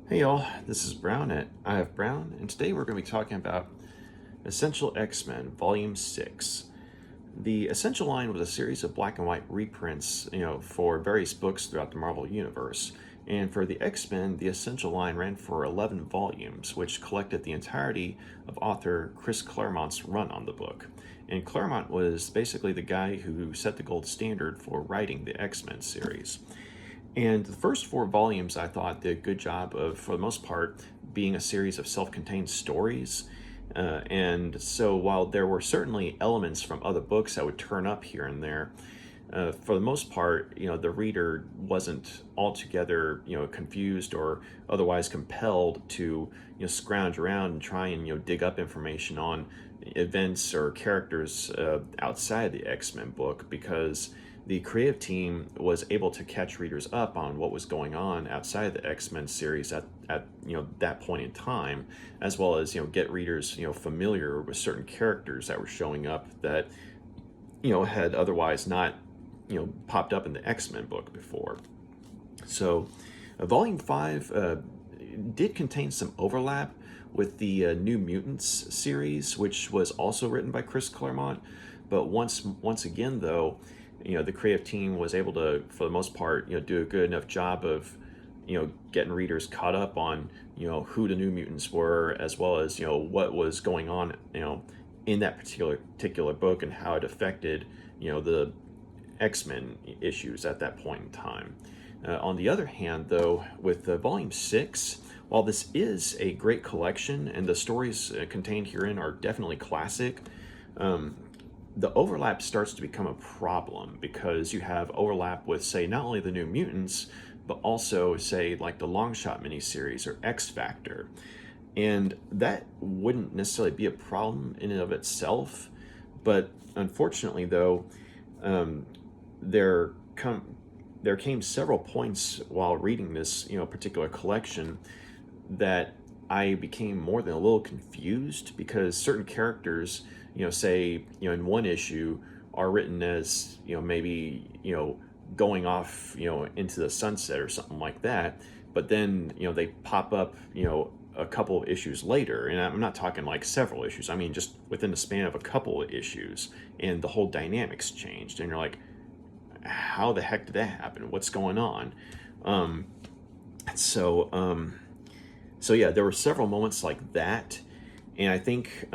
Hey y'all, this is Brown at I Have Brown, and today we're going to be talking about Essential X-Men Volume 6. The Essential line was a series of black and white reprints, for various books throughout the Marvel Universe. And for the X-Men, the Essential line ran for 11 volumes, which collected the entirety of author Chris Claremont's run on the book. And Claremont was basically the guy who set the gold standard for writing the X-Men series. And the first four volumes, I thought, did a good job of, for the most part, being a series of self-contained stories. And so while there were certainly elements from other books that would turn up here and there, for the most part, the reader wasn't altogether, confused or otherwise compelled to, scrounge around and try and, dig up information on events or characters outside the X-Men book, because the creative team was able to catch readers up on what was going on outside the X-Men series at that point in time, as well as get readers familiar with certain characters that were showing up that had otherwise not popped up in the X-Men book before. So volume 5 did contain some overlap with the New Mutants series, which was also written by Chris Claremont. But once again, though, the creative team was able to, for the most part, do a good enough job of, getting readers caught up on, who the New Mutants were, as well as, what was going on, in that particular book and how it affected, the X-Men issues at that point in time. On the other hand, though, with Volume 6, while this is a great collection and the stories contained herein are definitely classic, the overlap starts to become a problem, because you have overlap with, say, not only the New Mutants, but also, say, like the Longshot miniseries or X Factor. And that wouldn't necessarily be a problem in and of itself, but unfortunately, though, there came several points while reading this particular collection that I became more than a little confused, because certain characters, say, in one issue are written as, maybe, going off, into the sunset or something like that. But then, they pop up, a couple of issues later. And I'm not talking like several issues. I mean, just within the span of a couple of issues, and the whole dynamics changed. And you're like, how the heck did that happen? What's going on? So yeah, there were several moments like that. And I think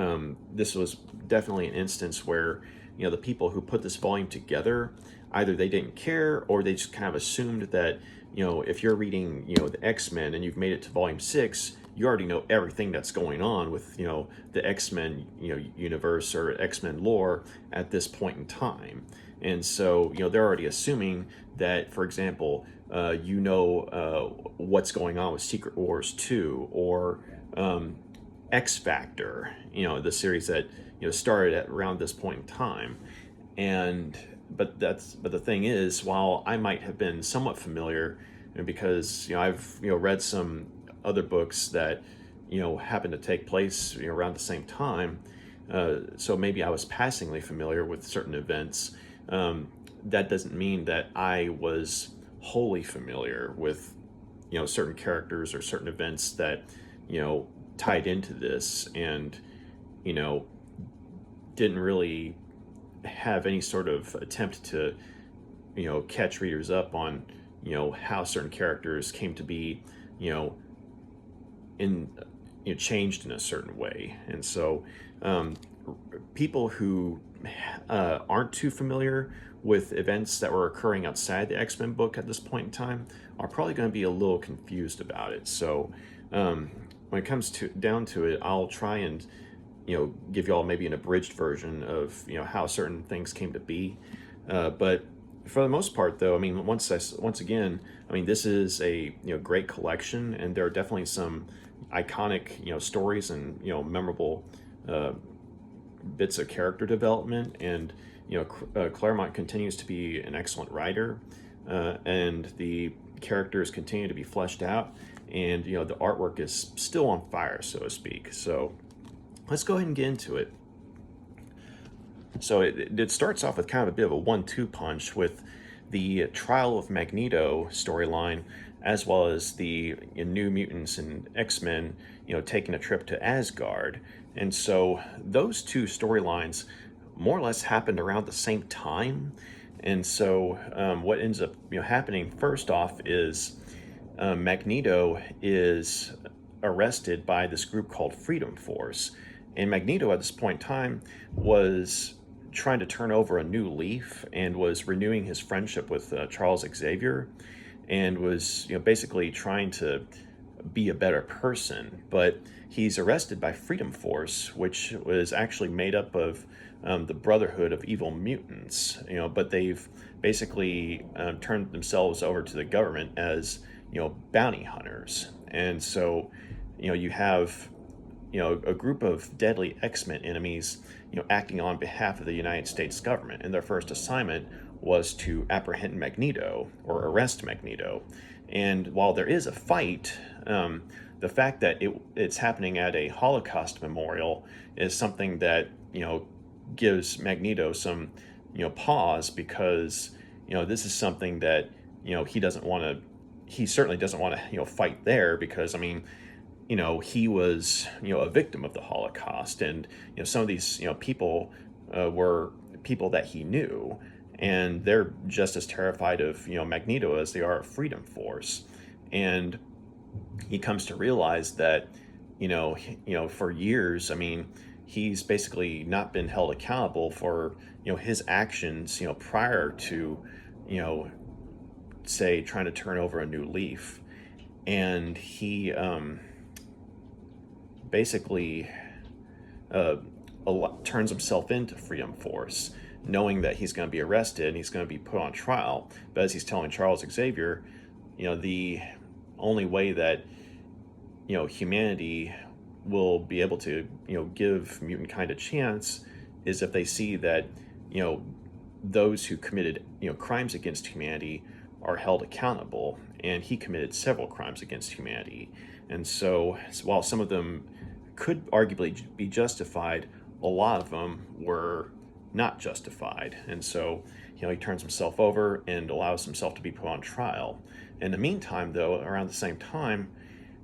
this was definitely an instance where, the people who put this volume together, either they didn't care, or they just kind of assumed that, if you're reading, the X-Men and you've made it to volume 6, you already know everything that's going on with, the X-Men, universe or X-Men lore at this point in time. And so, they're already assuming that, for example, what's going on with Secret Wars 2 or X Factor, the series that started at around this point in time. But the thing is, while I might have been somewhat familiar, because I've read some other books that happen to take place around the same time, so maybe I was passingly familiar with certain events. That doesn't mean that I was wholly familiar with certain characters or certain events that tied into this, and didn't really have any sort of attempt to catch readers up on how certain characters came to be in changed in a certain way. And so people who aren't too familiar with events that were occurring outside the X-Men book at this point in time are probably going to be a little confused about it. So when it comes down to it, I'll try and give y'all maybe an abridged version of how certain things came to be. But for the most part, though, I mean, once again, I mean, this is a great collection, and there are definitely some iconic stories and memorable bits of character development. And Claremont continues to be an excellent writer, and the characters continue to be fleshed out, and the artwork is still on fire, so to speak. So let's go ahead and get into it. So it starts off with kind of a bit of a 1-2 punch with the Trial of Magneto storyline, as well as the New Mutants and X-Men, taking a trip to Asgard. And so those two storylines more or less happened around the same time. And so what ends up happening first off is Magneto is arrested by this group called Freedom Force. And Magneto at this point in time was trying to turn over a new leaf and was renewing his friendship with Charles Xavier, and was basically trying to be a better person. But he's arrested by Freedom Force, which was actually made up of the Brotherhood of Evil Mutants. But they've basically turned themselves over to the government as bounty hunters. And so you have a group of deadly X-Men enemies acting on behalf of the United States government, and their first assignment was to apprehend Magneto or arrest Magneto. And while there is a fight, the fact that it's happening at a Holocaust memorial is something that gives Magneto some pause, because this is something that he doesn't want to. He certainly doesn't want to fight there, because he was a victim of the Holocaust, and some of these people were people that he knew, and they're just as terrified of Magneto as they are of Freedom Force. And he comes to realize that for years, he's basically not been held accountable for his actions prior to say trying to turn over a new leaf. And he basically turns himself into Freedom Force, knowing that he's going to be arrested and he's going to be put on trial. But as he's telling Charles Xavier, the only way that humanity will be able to give mutant kind a chance is if they see that those who committed crimes against humanity are held accountable. And he committed several crimes against humanity. And so while some of them could arguably be justified, a lot of them were not justified. And so he turns himself over and allows himself to be put on trial. In the meantime, though, around the same time,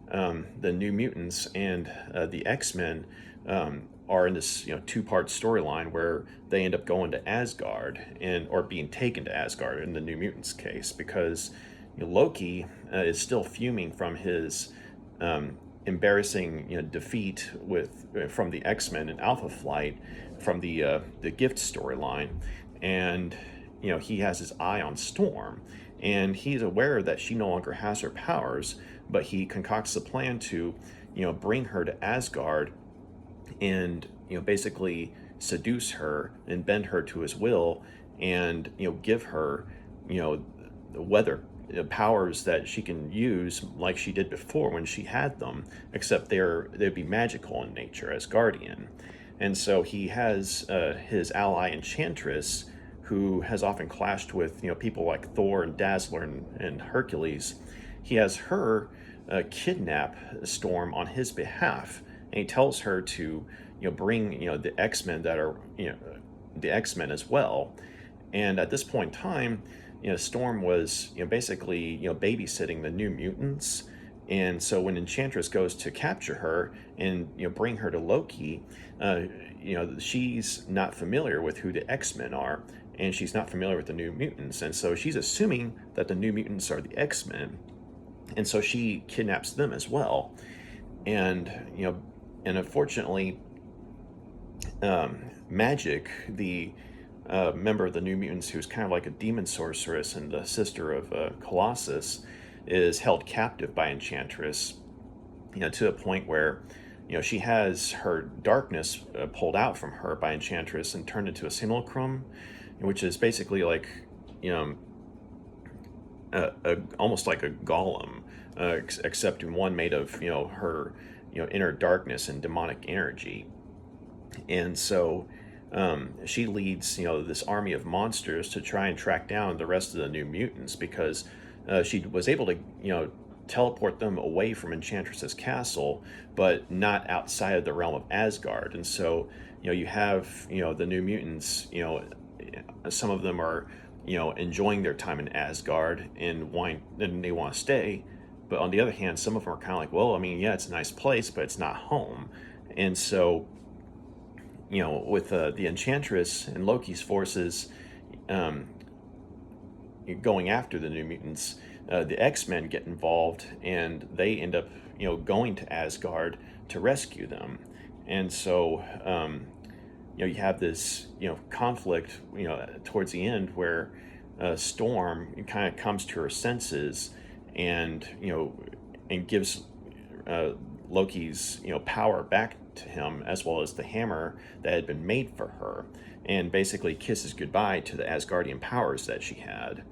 the New Mutants and the X-Men are in this two-part storyline where they end up going to Asgard, or being taken to Asgard in the New Mutants case, because Loki is still fuming from his embarrassing defeat from the X-Men in Alpha Flight from the Gift storyline, and he has his eye on Storm, and he's aware that she no longer has her powers, but he concocts a plan to bring her to Asgard and basically seduce her and bend her to his will, and give her the weather powers that she can use like she did before when she had them, except they'd be magical in nature, as Guardian. And so he has his ally Enchantress, who has often clashed with people like Thor and Dazzler and Hercules. He has her kidnap Storm on his behalf, and he tells her to bring the X-Men that are the X-Men as well. And at this point in time, Storm was basically babysitting the New Mutants. And so when Enchantress goes to capture her and bring her to Loki, she's not familiar with who the X-Men are, and she's not familiar with the New Mutants, and so she's assuming that the New Mutants are the X-Men, and so she kidnaps them as well. And and unfortunately, Magic, the member of the New Mutants, who's kind of like a demon sorceress and the sister of Colossus, is held captive by Enchantress, to a point where she has her darkness pulled out from her by Enchantress and turned into a simulacrum, which is basically like almost like a golem, except one made of her inner darkness and demonic energy. And so she leads this army of monsters to try and track down the rest of the New Mutants, because she was able to teleport them away from Enchantress's castle, but not outside of the realm of Asgard. And so you have the New Mutants, some of them are enjoying their time in Asgard and they want to stay. But on the other hand, some of them are kind of like, well, I mean, yeah, it's a nice place, but it's not home. And so, with the Enchantress and Loki's forces um, going after the New Mutants, the X-Men get involved, and they end up, going to Asgard to rescue them. And so, you have this, conflict, towards the end where Storm kind of comes to her senses, and and gives Loki's power back to him, as well as the hammer that had been made for her, and basically kisses goodbye to the Asgardian powers that she had.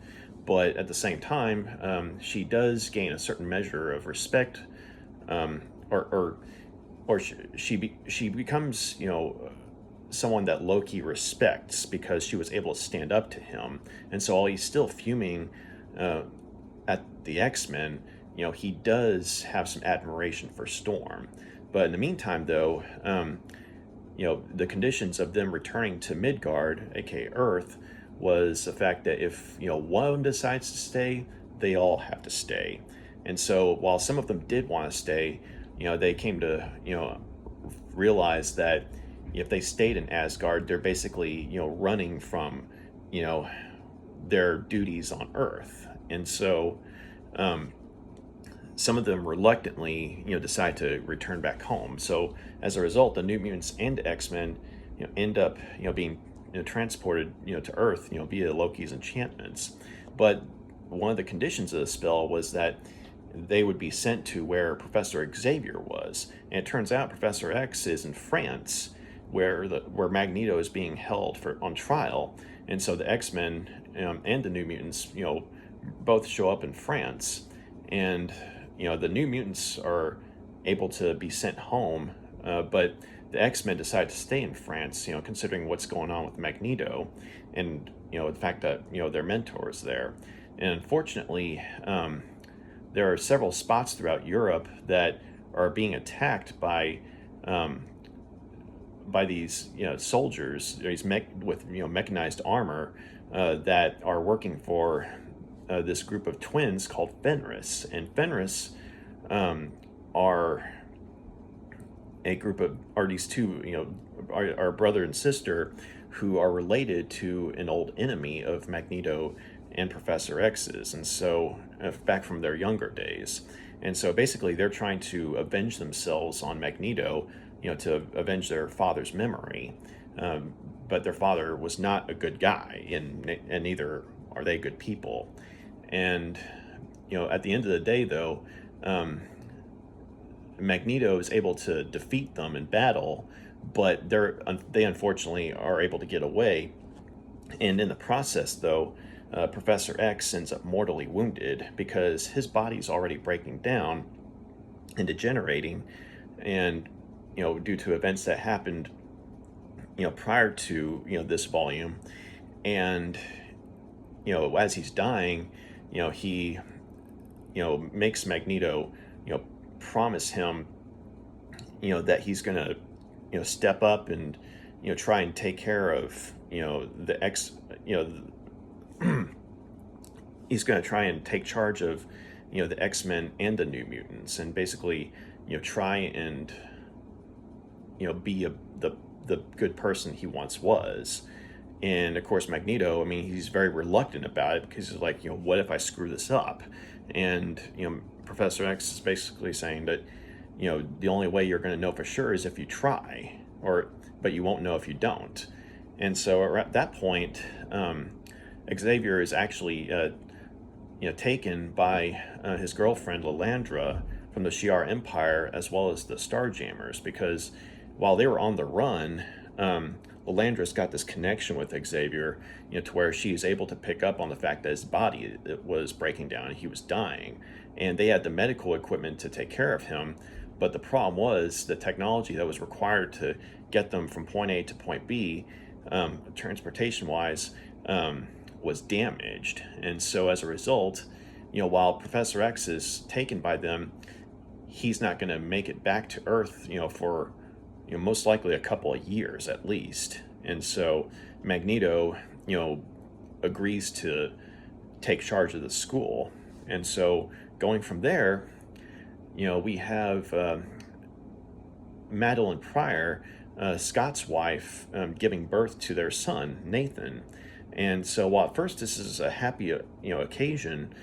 But at the same time, she does gain a certain measure of respect, um, or she becomes someone that Loki respects because she was able to stand up to him. And so while he's still fuming at the X-Men, he does have some admiration for Storm. But in the meantime, though, the conditions of them returning to Midgard, aka Earth, was the fact that if one decides to stay, they all have to stay. And so while some of them did want to stay, they came to realize that if they stayed in Asgard, they're basically running from their duties on Earth. And so some of them reluctantly decide to return back home. So as a result, the New Mutants and X-Men end up being transported to Earth via Loki's enchantments. But one of the conditions of the spell was that they would be sent to where Professor Xavier was. And it turns out Professor X is in France, where Magneto is being held on trial. And so the X-Men and the New Mutants both show up in France. And the New Mutants are able to be sent home, but the X-Men decide to stay in France, considering what's going on with Magneto and the fact that their mentor is there. And unfortunately, there are several spots throughout Europe that are being attacked by these soldiers, these with mechanized armor that are working for this group of twins called Fenris. And Fenris are a group of these two are brother and sister who are related to an old enemy of Magneto and Professor X's, and so back from their younger days. And so basically they're trying to avenge themselves on Magneto, to avenge their father's memory. But their father was not a good guy, and neither are they good people. And at the end of the day, though, Magneto is able to defeat them in battle, but they unfortunately are able to get away. And in the process, though, Professor X ends up mortally wounded because his body's already breaking down and degenerating, and due to events that happened prior to this volume. And as he's dying, he makes Magneto promise him that he's gonna step up and try and take care of the he's going to try and take charge of the X-Men and the New Mutants, and basically try and be the good person he once was. And of course Magneto, I mean, he's very reluctant about it because he's like, what if I screw this up? And Professor X is basically saying that the only way you're going to know for sure is if you try, but you won't know if you don't. And so at that point, Xavier is actually taken by his girlfriend Lilandra from the Shi'ar Empire, as well as the Starjammers, because while they were on the run, Lilandra's got this connection with Xavier, to where she's able to pick up on the fact that his body was breaking down and he was dying, and they had the medical equipment to take care of him. But the problem was the technology that was required to get them from point A to point B, transportation-wise, was damaged. And so as a result, while Professor X is taken by them, he's not going to make it back to Earth, for most likely a couple of years at least. And so Magneto, agrees to take charge of the school. And so going from there, we have Madeline Pryor, Scott's wife, giving birth to their son, Nathan. And so while at first this is a happy, occasion,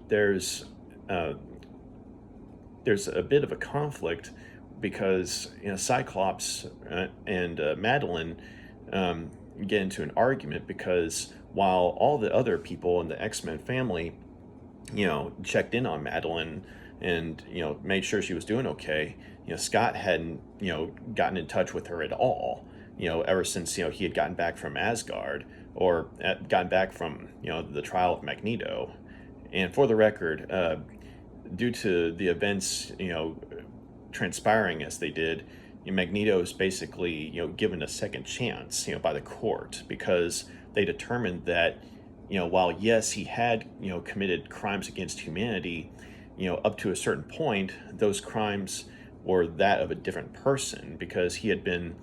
there's a bit of a conflict because Cyclops and Madeline get into an argument because while all the other people in the X-Men family, checked in on Madeline and made sure she was doing okay, Scott hadn't gotten in touch with her at all. Ever since he had gotten back from Asgard or gotten back from the trial of Magneto. And for the record, due to the events transpiring as they did, Magneto is basically given a second chance by the court because they determined that while yes he had committed crimes against humanity, up to a certain point those crimes were that of a different person because he had been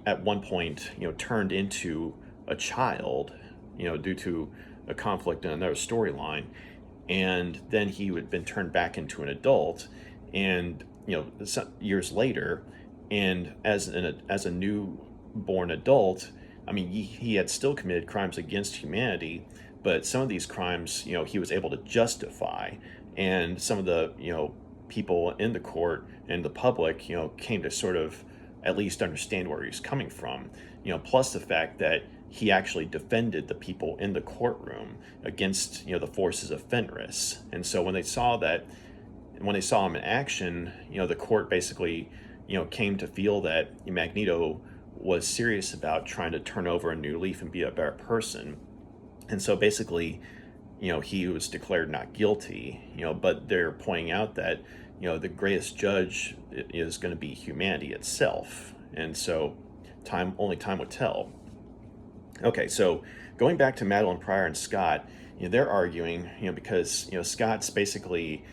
at one point turned into a child due to a conflict in another storyline, and then he had been turned back into an adult, and years later, and as a newborn adult, I mean he had still committed crimes against humanity, but some of these crimes he was able to justify, and some of the people in the court and the public came to sort of at least understand where he was coming from, plus the fact that he actually defended the people in the courtroom against the forces of Fenris. And so when they saw him in action, the court basically came to feel that Magneto was serious about trying to turn over a new leaf and be a better person. And so basically he was declared not guilty, but they're pointing out that the greatest judge is going to be humanity itself, and so only time would tell. Okay, so going back to Madeline Pryor and Scott, they're arguing, because Scott's basically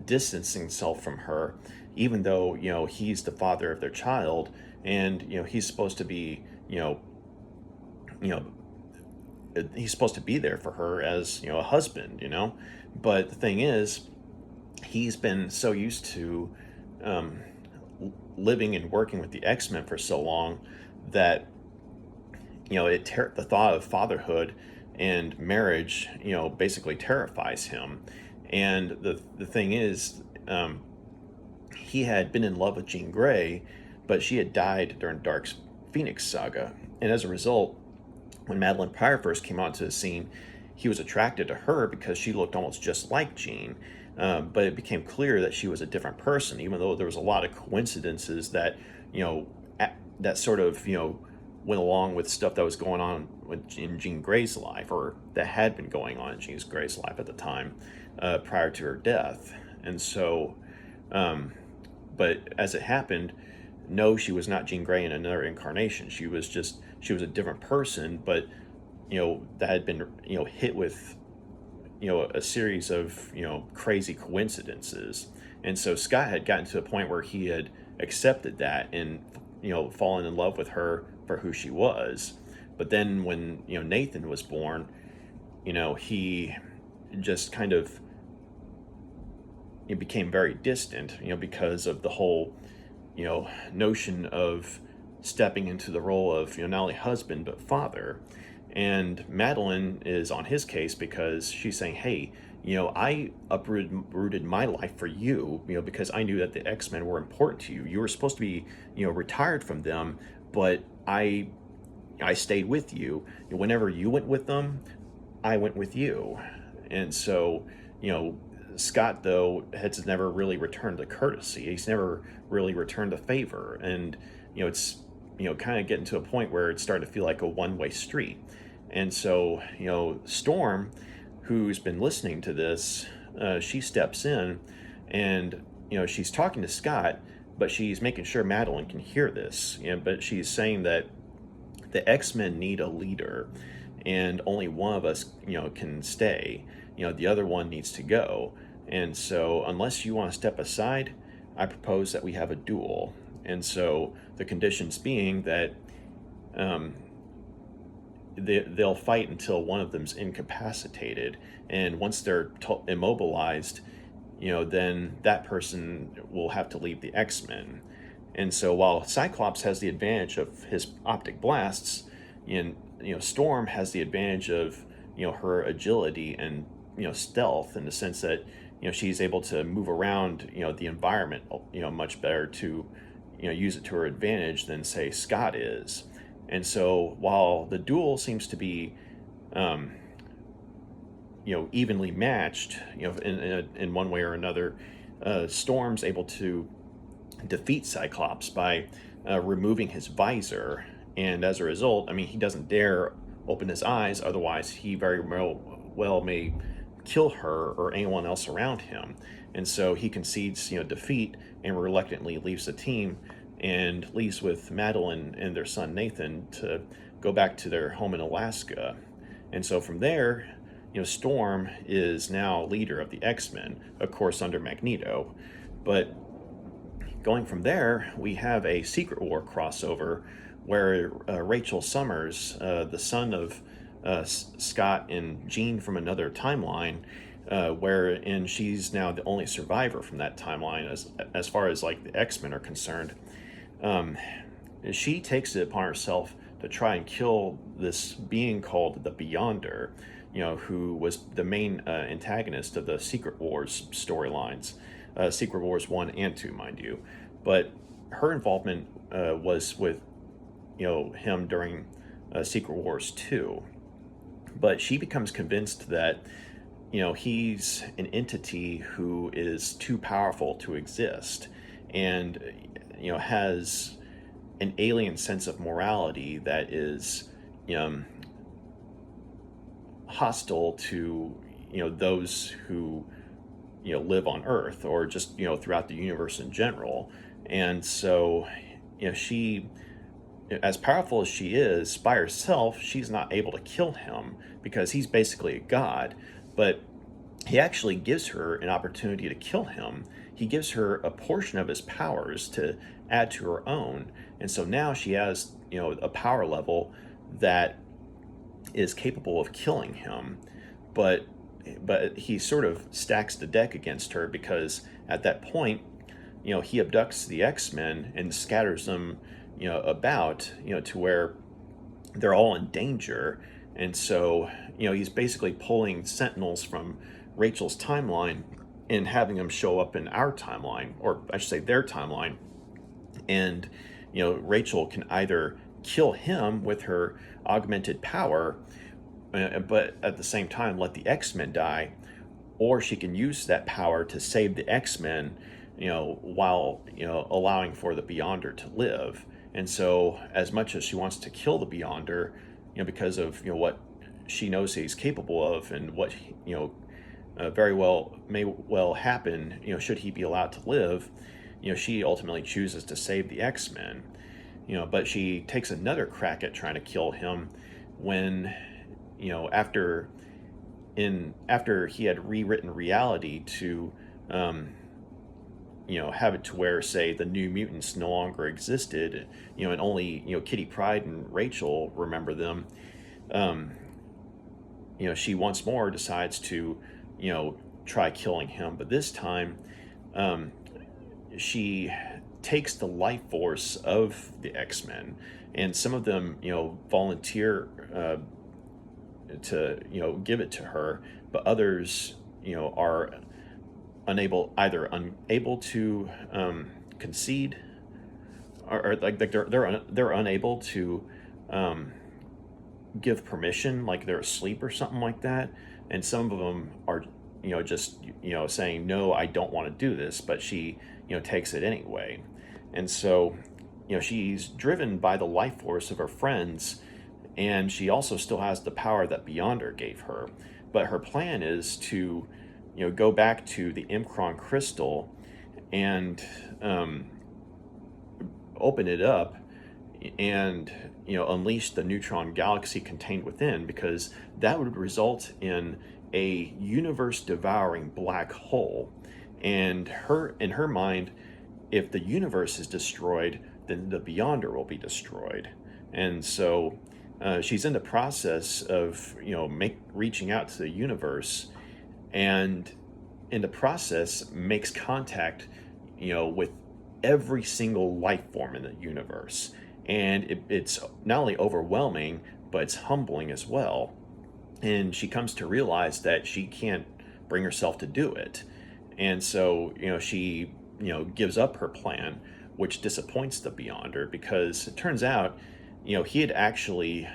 distancing himself from her, even though he's the father of their child, and he's supposed to be he's supposed to be there for her as a husband, but the thing is, he's been so used to living and working with the X-Men for so long that the thought of fatherhood and marriage basically terrifies him. And the thing is, he had been in love with Jean Grey, but she had died during Dark's Phoenix saga, and as a result, when Madeline Pryor first came onto the scene, he was attracted to her because she looked almost just like Jean. But it became clear that she was a different person, even though there was a lot of coincidences that, that sort of, went along with stuff that was going on in Jean Grey's life, or that had been going on in Jean Grey's life at the time, prior to her death. And so, but as it happened, no, she was not Jean Grey in another incarnation. She was a different person, but, that had been, hit with a series of crazy coincidences. And so Scott had gotten to a point where he had accepted that and fallen in love with her for who she was. But then when Nathan was born, he just kind of became very distant, because of the whole notion of stepping into the role of not only husband but father. And Madeline is on his case because she's saying, hey, I uprooted my life for you, because I knew that the X-Men were important to you. You were supposed to be, retired from them, but I stayed with you. Whenever you went with them, I went with you. And so, Scott, though, has never really returned the courtesy. He's never really returned the favor. And, it's, kind of getting to a point where it's starting to feel like a one-way street. And so, Storm, who's been listening to this, she steps in and, she's talking to Scott, but she's making sure Madeline can hear this. But she's saying that the X-Men need a leader, and only one of us, can stay. The other one needs to go. And so unless you want to step aside, I propose that we have a duel. And so the conditions being that they'll fight until one of them's incapacitated, and once they're immobilized, then that person will have to leave the X-Men. And so while Cyclops has the advantage of his optic blasts, and Storm has the advantage of her agility and stealth, in the sense that she's able to move around the environment much better to use it to her advantage than, say, Scott is. And so while the duel seems to be evenly matched in one way or another, Storm's able to defeat Cyclops by removing his visor, and as a result, he doesn't dare open his eyes, otherwise he very well may kill her or anyone else around him. And so he concedes defeat and reluctantly leaves the team and leaves with Madeline and their son Nathan to go back to their home in Alaska. And so from there, Storm is now leader of the X-Men, of course under Magneto. But going from there, we have a Secret War crossover where Rachel Summers, the son of Scott and Jean from another timeline, wherein she's now the only survivor from that timeline as far as like the X-Men are concerned, she takes it upon herself to try and kill this being called the Beyonder, who was the main antagonist of the Secret Wars storylines, Secret Wars 1 and 2, mind you. But her involvement was with him during Secret Wars 2. But she becomes convinced that he's an entity who is too powerful to exist, and has an alien sense of morality that is hostile to those who live on Earth, or just throughout the universe in general. And so she, as powerful as she is by herself, she's not able to kill him because he's basically a god. But he actually gives her an opportunity to kill him. He gives her a portion of his powers to add to her own. And so now she has, a power level that is capable of killing him. But he sort of stacks the deck against her, because at that point, he abducts the X-Men and scatters them, about, to where they're all in danger. And so, he's basically pulling sentinels from Rachel's timeline and having them show up in our timeline, or I should say their timeline. And, Rachel can either kill him with her augmented power, but at the same time let the X-Men die, or she can use that power to save the X-Men, while, allowing for the Beyonder to live. And so as much as she wants to kill the Beyonder, because of, what she knows he's capable of, and what, very well may well happen, should he be allowed to live, she ultimately chooses to save the X-Men. But she takes another crack at trying to kill him when, after he had rewritten reality to, have it to where, say, the New Mutants no longer existed, and only, Kitty Pryde and Rachel remember them. She once more decides to, try killing him, but this time, she takes the life force of the X-Men, and some of them, volunteer to, give it to her, but others, are unable to concede, or like they're unable to give permission, like they're asleep or something like that. And some of them are just saying, no, I don't want to do this, but she takes it anyway. And so she's driven by the life force of her friends, and she also still has the power that Beyonder gave her. But her plan is to go back to the Imcron crystal and open it up and unleash the neutron galaxy contained within, because that would result in a universe devouring black hole. And in her mind, if the universe is destroyed, then the Beyonder will be destroyed. And so she's in the process of reaching out to the universe, and in the process makes contact with every single life form in the universe. And it's not only overwhelming, but it's humbling as well. And she comes to realize that she can't bring herself to do it. And so, she, gives up her plan, which disappoints the Beyonder, because it turns out, he had actually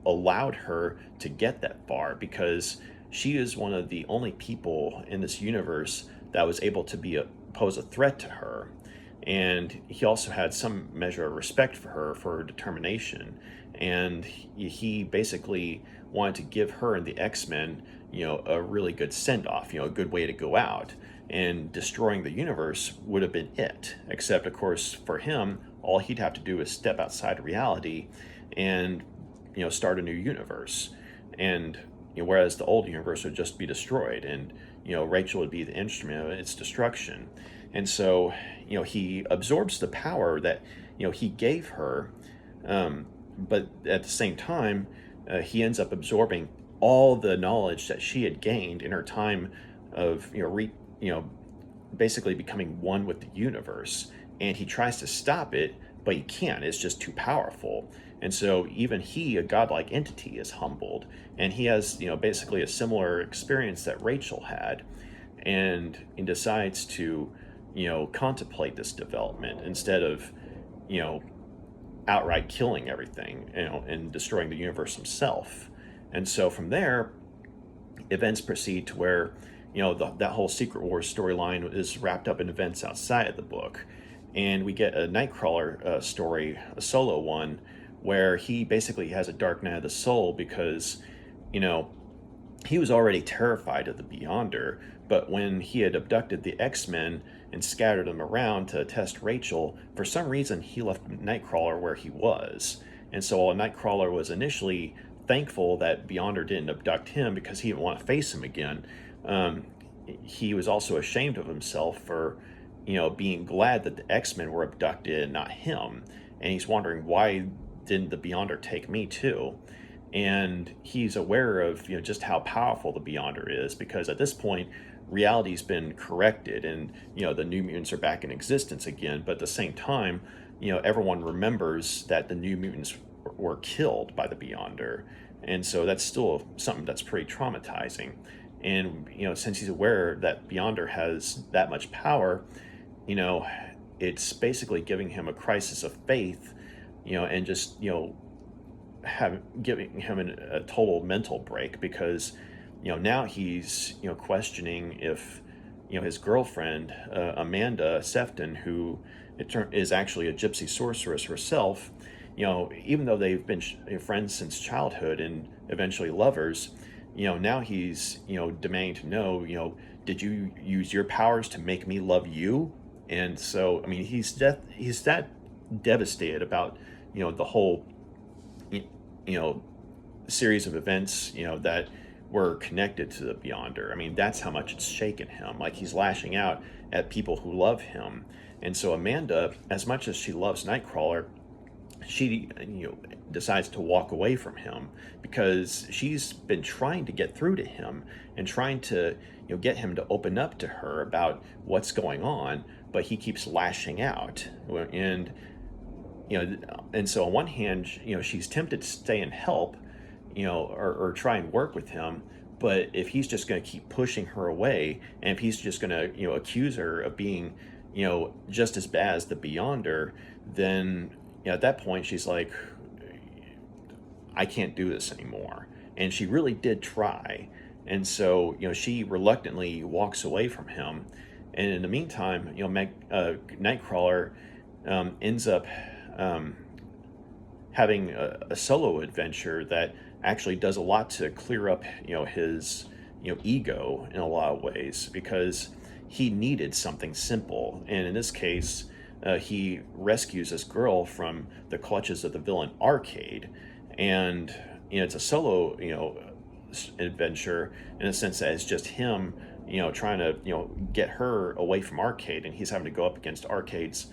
allowed her to get that far, because she is one of the only people in this universe that was able to pose a threat to her. And he also had some measure of respect for her determination. And he basically wanted to give her and the X-Men, a really good send-off, a good way to go out. And destroying the universe would have been it. Except, of course, for him, all he'd have to do is step outside reality and, start a new universe. And whereas the old universe would just be destroyed, and Rachel would be the instrument of its destruction. And so, he absorbs the power that he gave her, but at the same time, he ends up absorbing all the knowledge that she had gained in her time of basically becoming one with the universe. And he tries to stop it, but he can't. It's just too powerful. And so even he, a godlike entity, is humbled, and he has basically a similar experience that Rachel had, and he decides to contemplate this development instead of outright killing everything, and destroying the universe himself. And so from there, events proceed to where that whole Secret Wars storyline is wrapped up in events outside of the book, and we get a Nightcrawler story, a solo one, where he basically has a dark night of the soul, because he was already terrified of the Beyonder, but when he had abducted the X-Men and scattered them around to test Rachel, for some reason he left Nightcrawler where he was. And so while Nightcrawler was initially thankful that Beyonder didn't abduct him because he didn't want to face him again, he was also ashamed of himself for being glad that the X-Men were abducted and not him. And he's wondering, why didn't the Beyonder take me too? And he's aware of just how powerful the Beyonder is, because at this point reality's been corrected, and the New Mutants are back in existence again. But at the same time, everyone remembers that the New Mutants were killed by the Beyonder, and so that's still something that's pretty traumatizing. And since he's aware that Beyonder has that much power, it's basically giving him a crisis of faith, and just giving him a total mental break, because now he's questioning if his girlfriend, Amanda Sefton, who is actually a gypsy sorceress herself, even though they've been friends since childhood and eventually lovers, now he's demanding to know, did you use your powers to make me love you? And so, I mean, he's that devastated about the whole series of events that were connected to the Beyonder. I mean, that's how much it's shaken him. Like, he's lashing out at people who love him. And so Amanda, as much as she loves Nightcrawler, she decides to walk away from him, because she's been trying to get through to him and trying to get him to open up to her about what's going on, but he keeps lashing out. And and so on one hand, she's tempted to stay and help, or try and work with him. But if he's just going to keep pushing her away, and if he's just going to, accuse her of being, just as bad as the Beyonder, then at that point she's like, I can't do this anymore. And she really did try. And so, she reluctantly walks away from him. And in the meantime, Nightcrawler ends up having a solo adventure that actually does a lot to clear up, his, ego in a lot of ways, because he needed something simple. And in this case, he rescues this girl from the clutches of the villain Arcade. And, it's a solo, adventure in a sense that it's just him, trying to, get her away from Arcade, and he's having to go up against Arcade's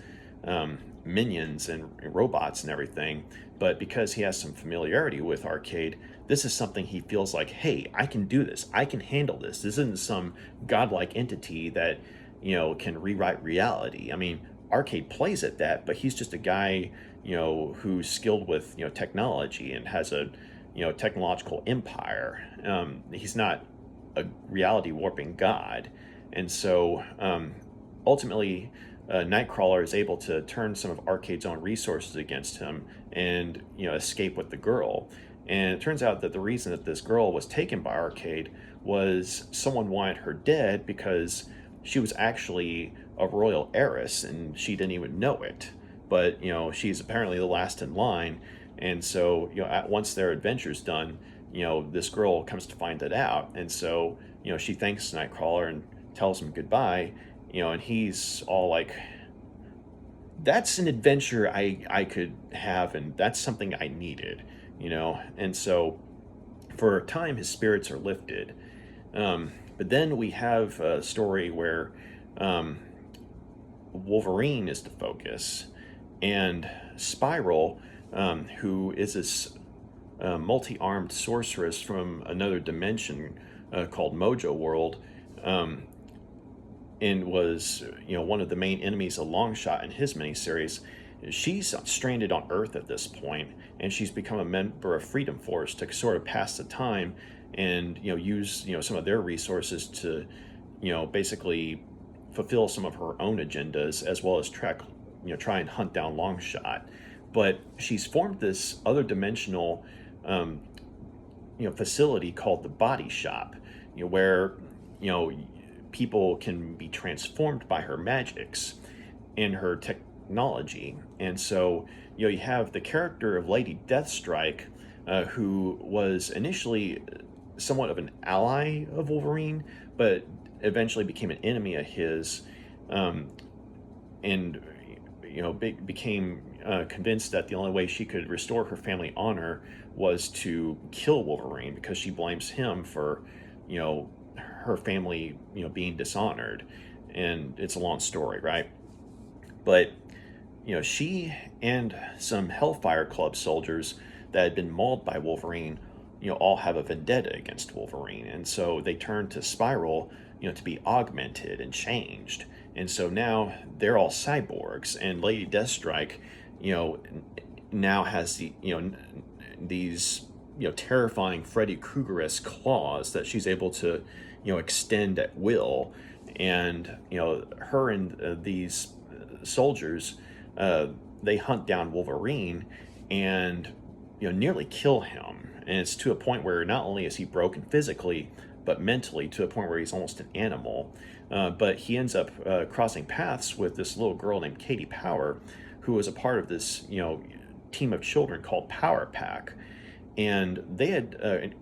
minions and robots and everything, but because he has some familiarity with Arcade, this is something he feels like, hey, I can do this. I can handle this. This isn't some godlike entity that, can rewrite reality. I mean, Arcade plays at that, but he's just a guy, who's skilled with, technology and has a, technological empire. He's not a reality warping god. And so ultimately, Nightcrawler is able to turn some of Arcade's own resources against him and, escape with the girl. And it turns out that the reason that this girl was taken by Arcade was someone wanted her dead because she was actually a royal heiress and she didn't even know it. But, she's apparently the last in line. And so, once their adventure's done, this girl comes to find it out. And so, she thanks Nightcrawler and tells him goodbye, and he's all like, that's an adventure I could have, and that's something I needed, and so for a time his spirits are lifted. But then we have a story where Wolverine is the focus, and Spiral, who is this multi-armed sorceress from another dimension called Mojo World, and was one of the main enemies of Longshot in his miniseries. She's stranded on Earth at this point, and she's become a member of Freedom Force to sort of pass the time and use some of their resources to basically fulfill some of her own agendas, as well as try and hunt down Longshot. But she's formed this other dimensional facility called the Body Shop, where people can be transformed by her magics and her technology. And so you have the character of Lady Deathstrike, who was initially somewhat of an ally of Wolverine, but eventually became an enemy of his, and became convinced that the only way she could restore her family honor was to kill Wolverine, because she blames him for her family being dishonored. And it's a long story, right? But she and some Hellfire Club soldiers that had been mauled by Wolverine all have a vendetta against Wolverine, and so they turn to Spiral to be augmented and changed. And so now they're all cyborgs, and Lady Deathstrike now has these terrifying Freddy Krueger-esque claws that she's able to extend at will. And her and these soldiers, they hunt down Wolverine and nearly kill him. And it's to a point where not only is he broken physically, but mentally, to a point where he's almost an animal. But he ends up crossing paths with this little girl named Katie Power, who was a part of this team of children called Power Pack. And they had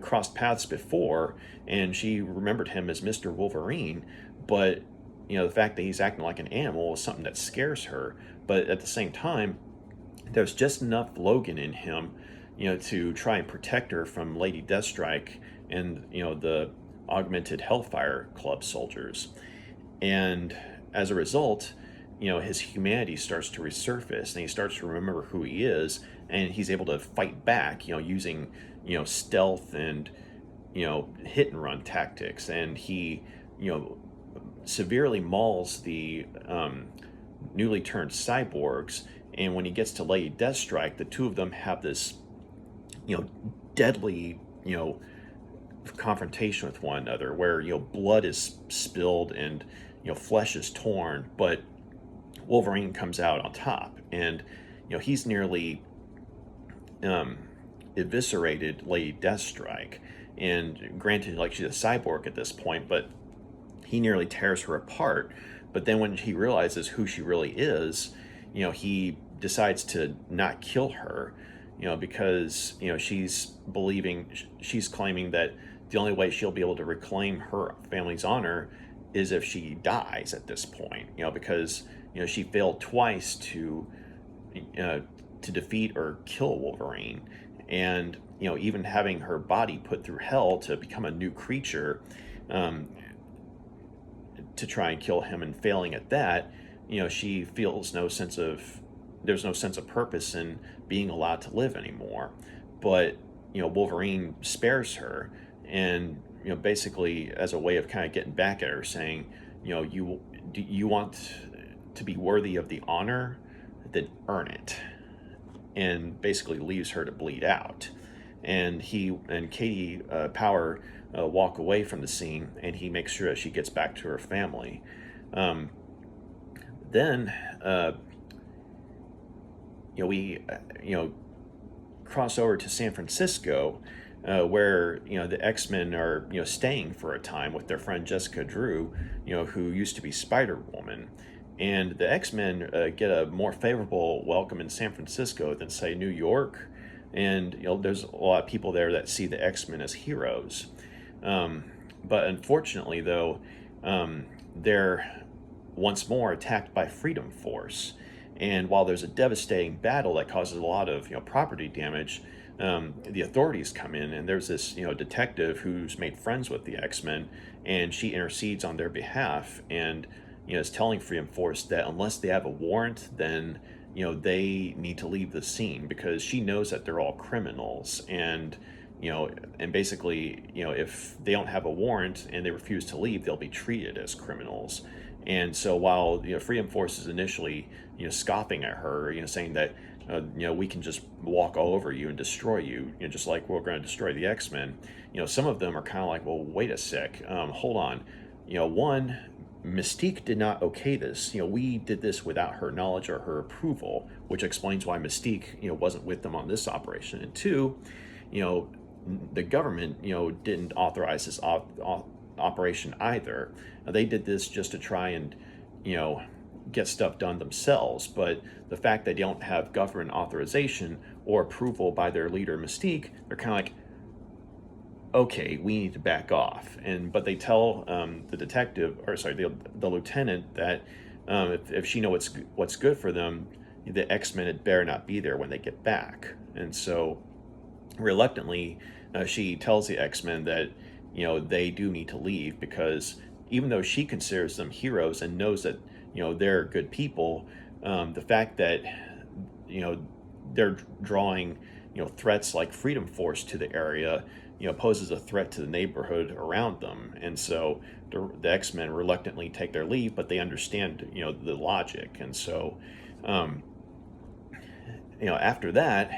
crossed paths before, and she remembered him as Mr. Wolverine. But the fact that he's acting like an animal is something that scares her. But at the same time, there's just enough Logan in him to try and protect her from Lady Deathstrike and the augmented Hellfire Club soldiers. And as a result, his humanity starts to resurface, and he starts to remember who he is, and he's able to fight back using stealth and hit and run tactics. And he severely mauls the newly turned cyborgs. And when he gets to Lady Deathstrike, the two of them have this deadly confrontation with one another, where blood is spilled and flesh is torn, but Wolverine comes out on top. And he's nearly eviscerated Lady Deathstrike. And granted, like, she's a cyborg at this point, but he nearly tears her apart. But then when he realizes who she really is, he decides to not kill her, because she's claiming that the only way she'll be able to reclaim her family's honor is if she dies at this point, because she failed twice to defeat or kill Wolverine. And even having her body put through hell to become a new creature, to try and kill him, and failing at that, she feels there's no sense of purpose in being allowed to live anymore. But, Wolverine spares her, and, basically as a way of kind of getting back at her, saying, you want to be worthy of the honor, then earn it. And basically leaves her to bleed out. And he and Katie Power walk away from the scene, and he makes sure that she gets back to her family. Then we cross over to San Francisco, where the X-Men are staying for a time with their friend Jessica Drew, who used to be Spider-Woman. And the X-Men get a more favorable welcome in San Francisco than, say, New York. And there's a lot of people there that see the X-Men as heroes. But unfortunately, though, they're once more attacked by Freedom Force. And while there's a devastating battle that causes a lot of property damage, the authorities come in, and there's this detective who's made friends with the X-Men, and she intercedes on their behalf, and is telling Freedom Force that unless they have a warrant, then they need to leave the scene, because she knows that they're all criminals, and and basically if they don't have a warrant and they refuse to leave, they'll be treated as criminals. And so while Freedom Force is initially scoffing at her, saying that we can just walk all over you and destroy you, just like we're going to destroy the X-Men, some of them are kind of like, well, wait a sec, hold on, one, Mystique did not okay this. We did this without her knowledge or her approval, which explains why Mystique wasn't with them on this operation. And two, the government didn't authorize this operation either. They did this just to try and get stuff done themselves. But the fact that they don't have government authorization or approval by their leader Mystique, they're kind of like, okay, we need to back off. But they tell the detective, or sorry, the lieutenant, that if she knows what's good for them, the X-Men had better not be there when they get back. And so reluctantly, she tells the X-Men that they do need to leave, because even though she considers them heroes and knows that they're good people, the fact that they're drawing threats like Freedom Force to the area poses a threat to the neighborhood around them. And so the X-Men reluctantly take their leave, but they understand the logic. And so after that,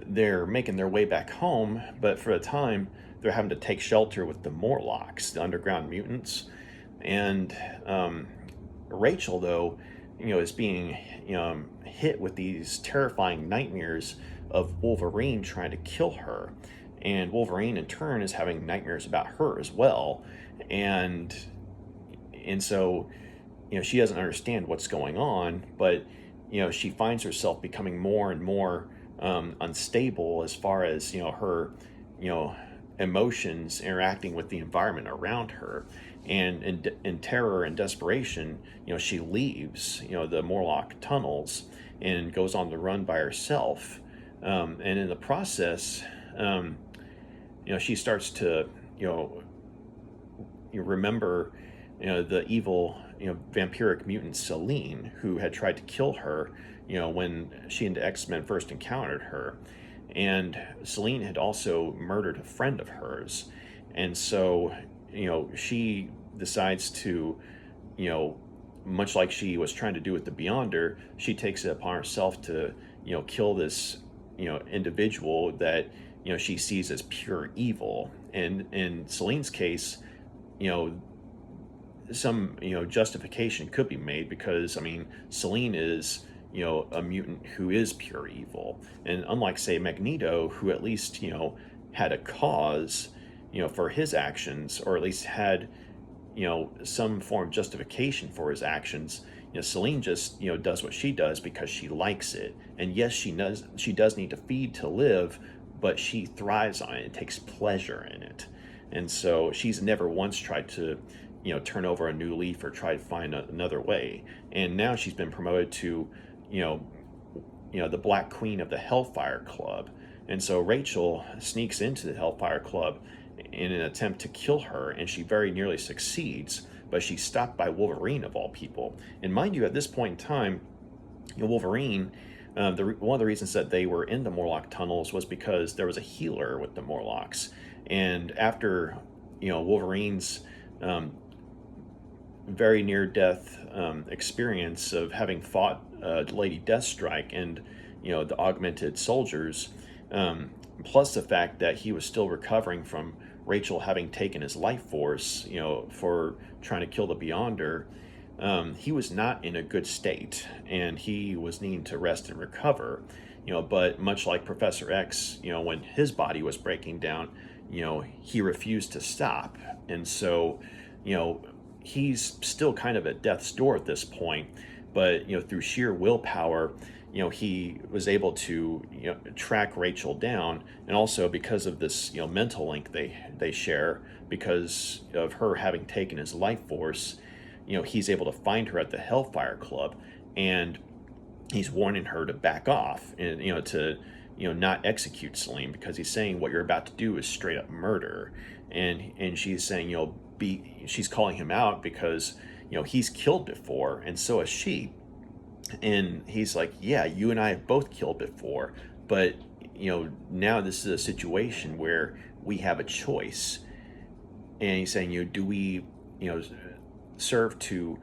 they're making their way back home, but for a time they're having to take shelter with the Morlocks, the underground mutants. And Rachel, though, is being hit with these terrifying nightmares of Wolverine trying to kill her, and Wolverine in turn is having nightmares about her as well. And so she doesn't understand what's going on, but she finds herself becoming more and more unstable as far as her emotions interacting with the environment around her. And in terror and desperation, she leaves the Morlock tunnels and goes on the run by herself. And in the process, she starts to you remember the evil vampiric mutant Selene, who had tried to kill her when she and the X-Men first encountered her. And Selene had also murdered a friend of hers. And so she decides to much like she was trying to do with the Beyonder, she takes it upon herself to kill this individual that she sees as pure evil. And in Selene's case, some justification could be made, because Selene is a mutant who is pure evil, and unlike, say, Magneto, who at least had a cause for his actions, or at least had some form of justification for his actions, Selene just does what she does because she likes it. And yes, she does need to feed to live, but she thrives on it and takes pleasure in it. And so she's never once tried to turn over a new leaf or try to find another way. And now she's been promoted to the Black Queen of the Hellfire Club. And so Rachel sneaks into the Hellfire Club in an attempt to kill her, and she very nearly succeeds, but she's stopped by Wolverine of all people. And mind you, at this point in time, Wolverine, one of the reasons that they were in the Morlock tunnels was because there was a healer with the Morlocks. And after, Wolverine's very near-death experience of having fought Lady Deathstrike and, the augmented soldiers, plus the fact that he was still recovering from Rachel having taken his life force, for trying to kill the Beyonder, he was not in a good state, and he was needing to rest and recover. But much like Professor X, when his body was breaking down, he refused to stop. And so, he's still kind of at death's door at this point. But, through sheer willpower, he was able to, track Rachel down. And also because of this, mental link they share, because of her having taken his life force, he's able to find her at the Hellfire Club, and he's warning her to back off and, to, not execute Selene, because he's saying what you're about to do is straight up murder. And she's saying, she's calling him out because, he's killed before, and so has she. And he's like, yeah, you and I have both killed before, but, now this is a situation where we have a choice. And he's saying, do we, serve to,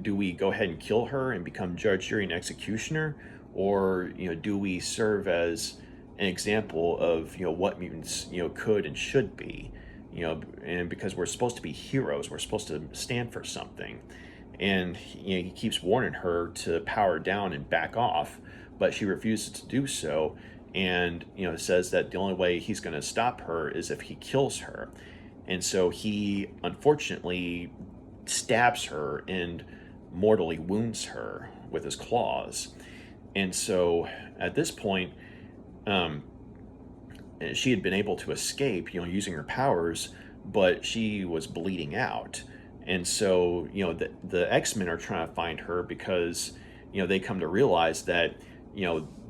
do we go ahead and kill her and become judge, jury, and executioner, or do we serve as an example of what mutants could and should be, and because we're supposed to be heroes, we're supposed to stand for something. And he keeps warning her to power down and back off, but she refuses to do so, and says that the only way he's going to stop her is if he kills her. And so he unfortunately stabs her and mortally wounds her with his claws. And so at this point, she had been able to escape, using her powers, but she was bleeding out. And so, the X-Men are trying to find her because, they come to realize that,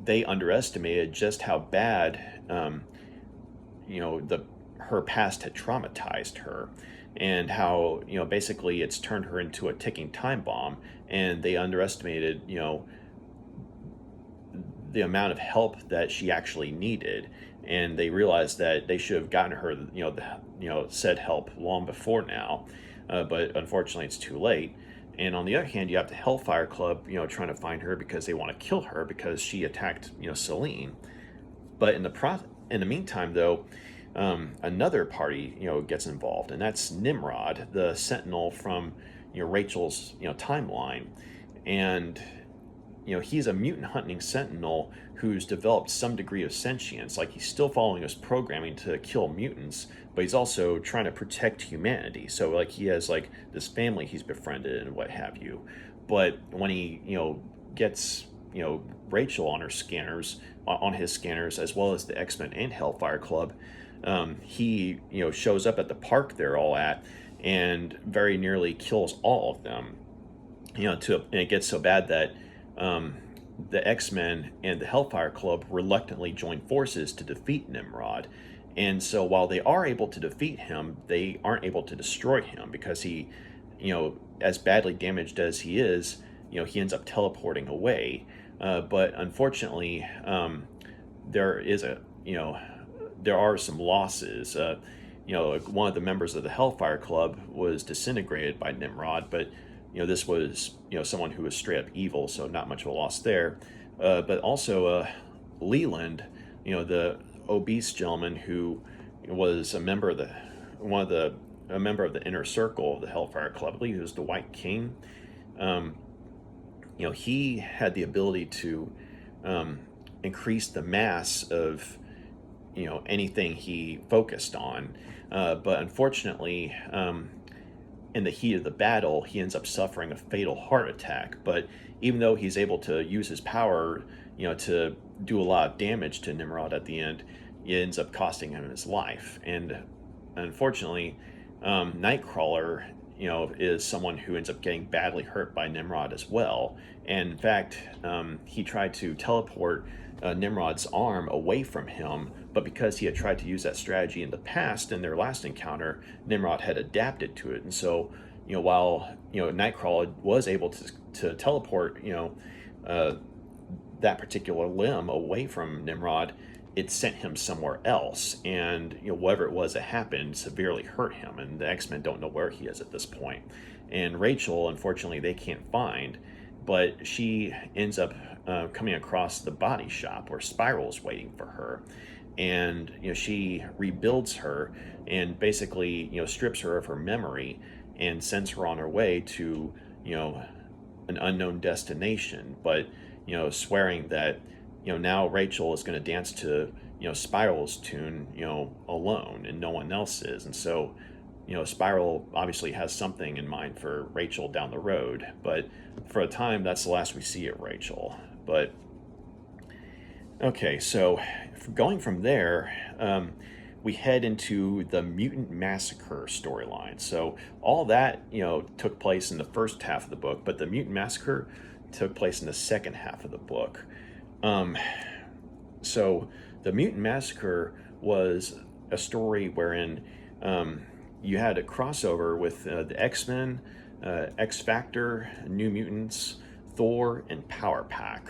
they underestimated just how bad, her past had traumatized her, and how, basically it's turned her into a ticking time bomb. And they underestimated, the amount of help that she actually needed. And they realized that they should have gotten her, said help long before now. But unfortunately, it's too late. And on the other hand, you have the Hellfire Club, trying to find her because they want to kill her because she attacked, Selene. But in the meantime, though, another party, gets involved, and that's Nimrod, the sentinel from, Rachel's, timeline. And, he's a mutant hunting sentinel who's developed some degree of sentience. Like, he's still following his programming to kill mutants, but he's also trying to protect humanity. So, like, he has, like, this family he's befriended and what have you. But when he, gets, Rachel on her scanners, on his scanners, as well as the X-Men and Hellfire Club, he, shows up at the park they're all at and very nearly kills all of them. And it gets so bad that the X-Men and the Hellfire Club reluctantly join forces to defeat Nimrod. And so while they are able to defeat him, they aren't able to destroy him because he, as badly damaged as he is, he ends up teleporting away. But unfortunately, there are some losses. One of the members of the Hellfire Club was disintegrated by Nimrod, but this was someone who was straight up evil, so not much of a loss there. But also Leland, the obese gentleman who was a member of the inner circle of the Hellfire Club. I believe he was the White King. He had the ability to increase the mass of anything he focused on, but unfortunately, in the heat of the battle, he ends up suffering a fatal heart attack. But even though he's able to use his power, to do a lot of damage to Nimrod at the end, it ends up costing him his life. And unfortunately, Nightcrawler, is someone who ends up getting badly hurt by Nimrod as well. And in fact, he tried to teleport Nimrod's arm away from him but because he had tried to use that strategy in the past in their last encounter, Nimrod had adapted to it. And so, while Nightcrawler was able to teleport, that particular limb away from Nimrod, it sent him somewhere else, and whatever it was that happened severely hurt him, and the X-Men don't know where he is at this point. And Rachel, unfortunately, they can't find, but she ends up coming across the body shop where Spiral's waiting for her, and she rebuilds her and basically strips her of her memory and sends her on her way to an unknown destination, but swearing that now Rachel is going to dance to Spiral's tune alone, and no one else is. And so Spiral obviously has something in mind for Rachel down the road, but for a time that's the last we see of Rachel. But okay, so going from there, we head into the Mutant Massacre storyline. So all that took place in the first half of the book, but the Mutant Massacre took place in the second half of the book. So the Mutant Massacre was a story wherein you had a crossover with the X-Men, X-Factor, New Mutants, Thor, and Power Pack.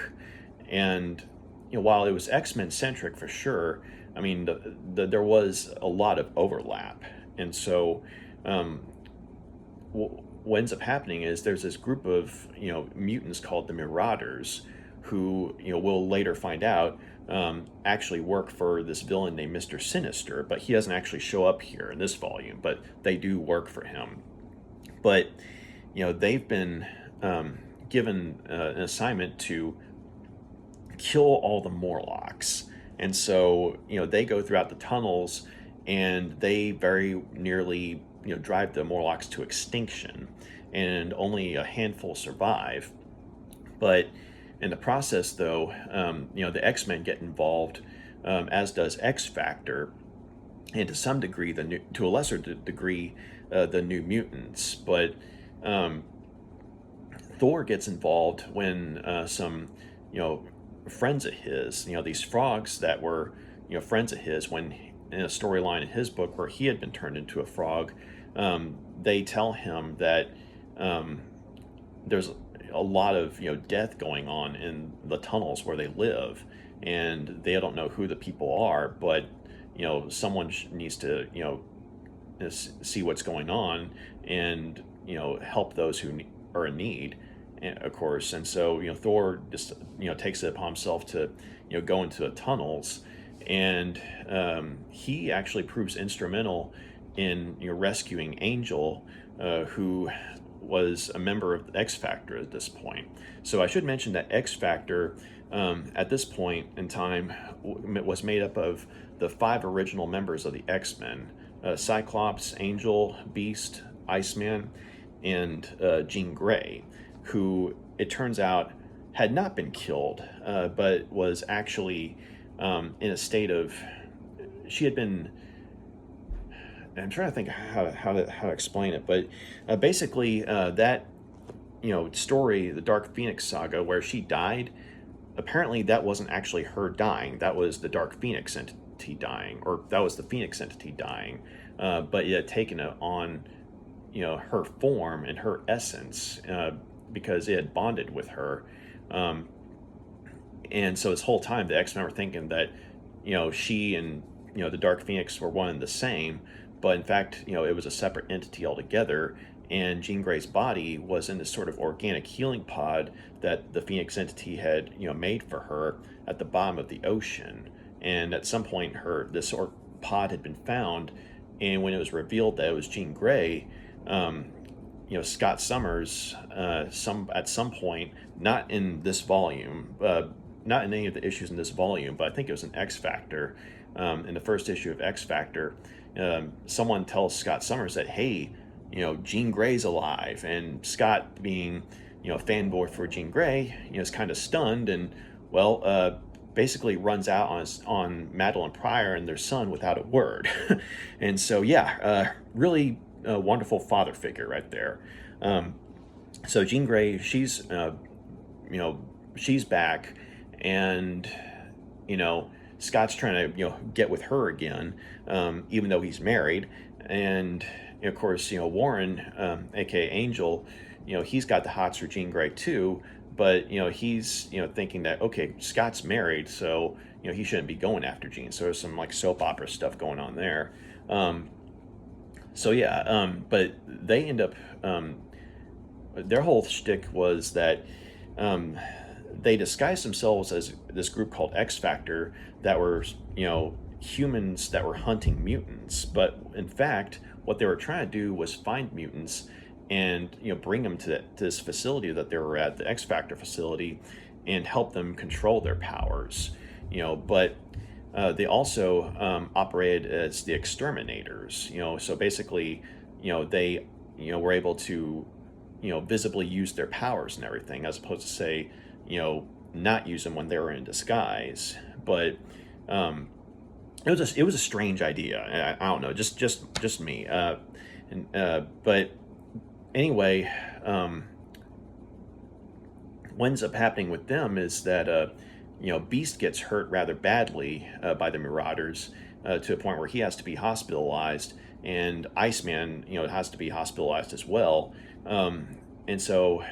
And while it was X-Men centric for sure, I mean, there was a lot of overlap. And so what ends up happening is there's this group of mutants called the Marauders, who we'll later find out actually work for this villain named Mr. Sinister, but he doesn't actually show up here in this volume, but they do work for him. But they've been given an assignment to kill all the Morlocks, and so they go throughout the tunnels and they very nearly drive the Morlocks to extinction, and only a handful survive. But in the process, though, the X-Men get involved, as does X-Factor, and to some degree, to a lesser degree, the New Mutants. But Thor gets involved when some, friends of his, these frogs that were, friends of his, when in a storyline in his book where he had been turned into a frog, they tell him that there's a lot of death going on in the tunnels where they live, and they don't know who the people are, but someone needs to see what's going on and help those who are in need, of course. And so Thor just takes it upon himself to go into the tunnels, and he actually proves instrumental in rescuing Angel, who was a member of X-Factor at this point. So I should mention that X-Factor at this point in time was made up of the 5 original members of the X-Men: Cyclops, Angel, Beast, Iceman, and Jean Grey, who it turns out had not been killed, but was actually in a state of, she had been, I'm trying to think how to explain it, but basically that story, the Dark Phoenix saga, where she died, apparently that wasn't actually her dying. That was the Dark Phoenix entity dying, or that was the Phoenix entity dying, but it had taken it on her form and her essence, because it had bonded with her, and so this whole time the X-Men were thinking that she and the Dark Phoenix were one and the same. But in fact, it was a separate entity altogether, and Jean Grey's body was in this sort of organic healing pod that the Phoenix entity had, made for her at the bottom of the ocean. And at some point, this sort of pod had been found, and when it was revealed that it was Jean Grey, Scott Summers, at some point, not in this volume, not in any of the issues in this volume, but I think it was in X-Factor, in the first issue of X-Factor, someone tells Scott Summers that, hey, Jean Grey's alive, and Scott, being a fanboy for Jean Grey, is kind of stunned, and basically runs out on Madeline Pryor and their son without a word. And so really wonderful father figure right there. So Jean Grey, she's back, and Scott's trying to get with her again, even though he's married. And of course, Warren, aka Angel, he's got the hots for Jean Grey too, but he's thinking that, okay, Scott's married, so he shouldn't be going after Jean. So there's some like soap opera stuff going on there. But they end up, their whole shtick was that they disguised themselves as this group called X Factor that were humans that were hunting mutants, but in fact what they were trying to do was find mutants and bring them to this facility that they were at, the X Factor facility, and help them control their powers. But they also operated as the exterminators. So basically, they were able to visibly use their powers and everything, as opposed to say not use them when they were in disguise. But it was a strange idea. I don't know, just me. But anyway, what ends up happening with them is that Beast gets hurt rather badly by the Marauders, to a point where he has to be hospitalized, and Iceman has to be hospitalized as well. And so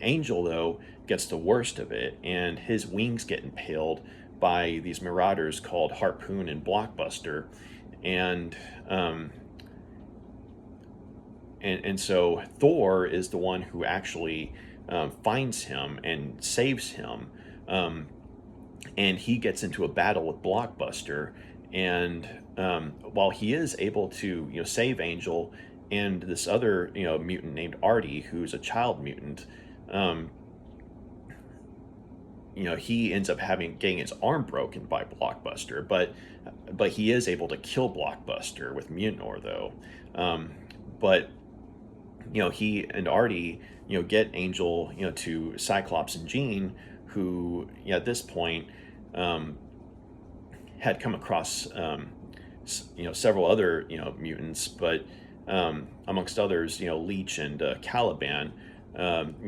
Angel, though, gets the worst of it, and his wings get impaled by these Marauders called Harpoon and Blockbuster. And so Thor is the one who actually finds him and saves him, and he gets into a battle with Blockbuster. And while he is able to save Angel and this other mutant named Artie, who's a child mutant, he ends up getting his arm broken by Blockbuster, but he is able to kill Blockbuster with Mutinor, though. But he and Artie get Angel to Cyclops and Jean, who at this point had come across several other mutants, but amongst others Leech and Caliban.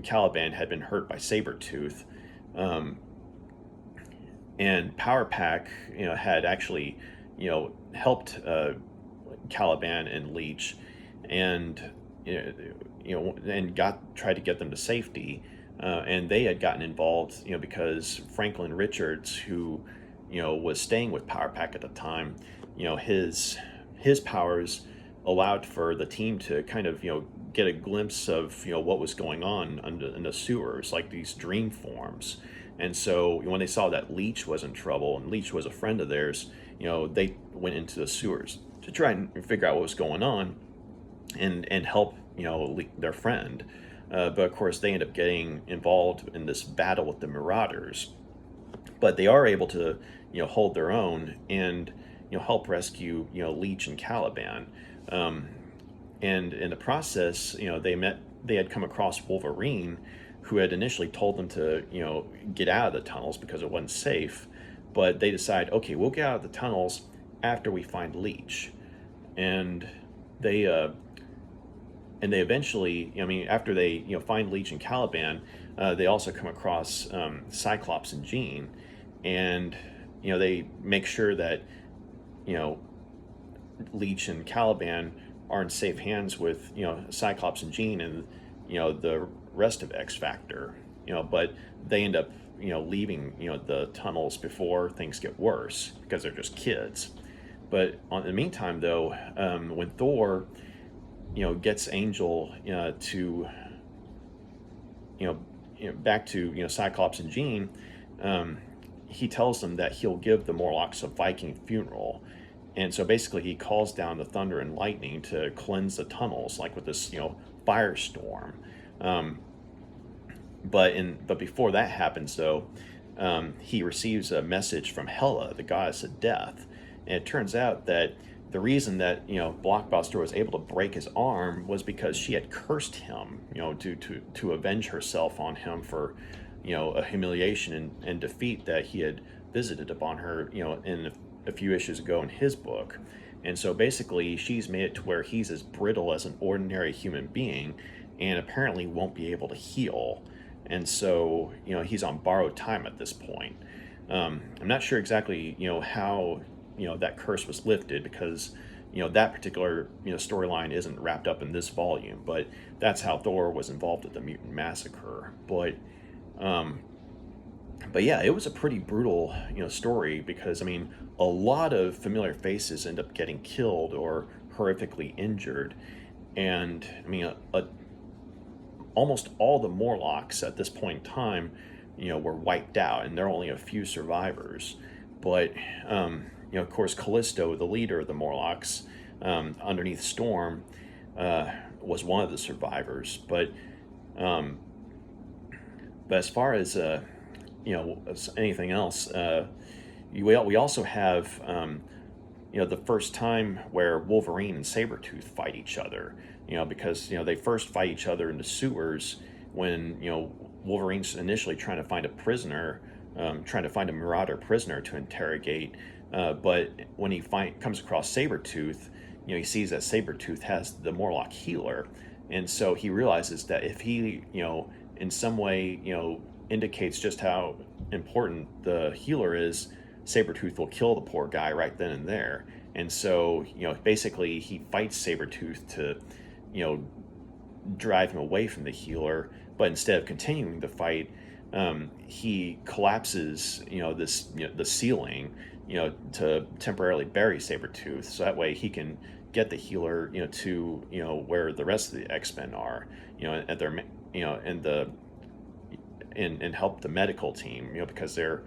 Caliban had been hurt by Sabretooth, and Power Pack had actually helped Caliban and Leech, and tried to get them to safety, and they had gotten involved because Franklin Richards, who was staying with Power Pack at the time, his powers allowed for the team to kind of get a glimpse of what was going on in the sewers, like these dream forms. And so when they saw that Leech was in trouble, and Leech was a friend of theirs, they went into the sewers to try and figure out what was going on and help their friend. But of course they end up getting involved in this battle with the Marauders, but they are able to hold their own and help rescue Leech and Caliban. And in the process, they had come across Wolverine, who had initially told them to get out of the tunnels because it wasn't safe. But they decide, okay, we'll get out of the tunnels after we find Leech. And they eventually, after they find Leech and Caliban, they also come across Cyclops and Jean, and they make sure that Leech and Caliban are in safe hands with Cyclops and Jean and the rest of X Factor. But they end up leaving the tunnels before things get worse because they're just kids. But in the meantime, though, when Thor gets Angel to back to Cyclops and Jean, he tells them that he'll give the Morlocks a Viking funeral. And so basically he calls down the thunder and lightning to cleanse the tunnels, like with this firestorm. But before that happens, though, he receives a message from Hela, the goddess of death. And it turns out that the reason that Blockbuster was able to break his arm was because she had cursed him, to avenge herself on him for a humiliation and defeat that he had visited upon her in a few issues ago in his book. And so basically she's made it to where he's as brittle as an ordinary human being and apparently won't be able to heal. And so he's on borrowed time at this point. I'm not sure exactly, how, that curse was lifted, because, that particular, storyline isn't wrapped up in this volume, but that's how Thor was involved with the Mutant Massacre. Um, but yeah, it was a pretty brutal, story, because I mean, a lot of familiar faces end up getting killed or horrifically injured, and I mean, almost all the Morlocks at this point in time, were wiped out, and there are only a few survivors. But of course, Callisto, the leader of the Morlocks, underneath Storm, was one of the survivors. Um, but as far as anything else, we also have the first time where Wolverine and Sabretooth fight each other. Because they first fight each other in the sewers when Wolverine's initially trying to find a prisoner, trying to find a Marauder prisoner to interrogate. But when he comes across Sabretooth, he sees that Sabretooth has the Morlock healer, and so he realizes that if he in some way indicates just how important the healer is, Sabretooth will kill the poor guy right then and there. And so, basically he fights Sabretooth to, drive him away from the healer. But instead of continuing the fight, he collapses, the ceiling, to temporarily bury Sabretooth. So that way he can get the healer, to, where the rest of the X-Men are, at their, and and help the medical team, because they're,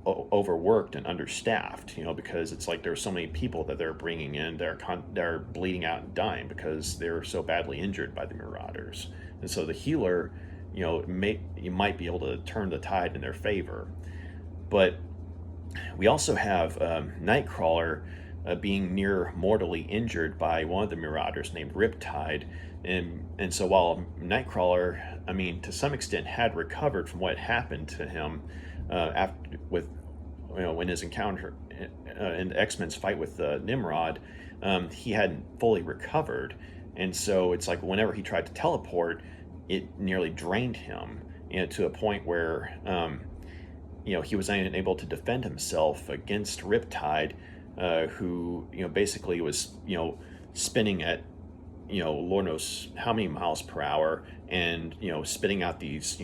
overworked and understaffed, because it's like there's so many people that they're bringing in, they're bleeding out and dying because they're so badly injured by the Marauders. And so the healer, you might be able to turn the tide in their favor. But we also have Nightcrawler being near mortally injured by one of the Marauders named Riptide. And so while Nightcrawler, I mean, to some extent had recovered from what happened to him after with in his encounter in the X-Men's fight with Nimrod, he hadn't fully recovered, and so it's like whenever he tried to teleport, it nearly drained him, to a point where he was unable to defend himself against Riptide, who basically was spinning at Lord knows how many miles per hour, and spitting out these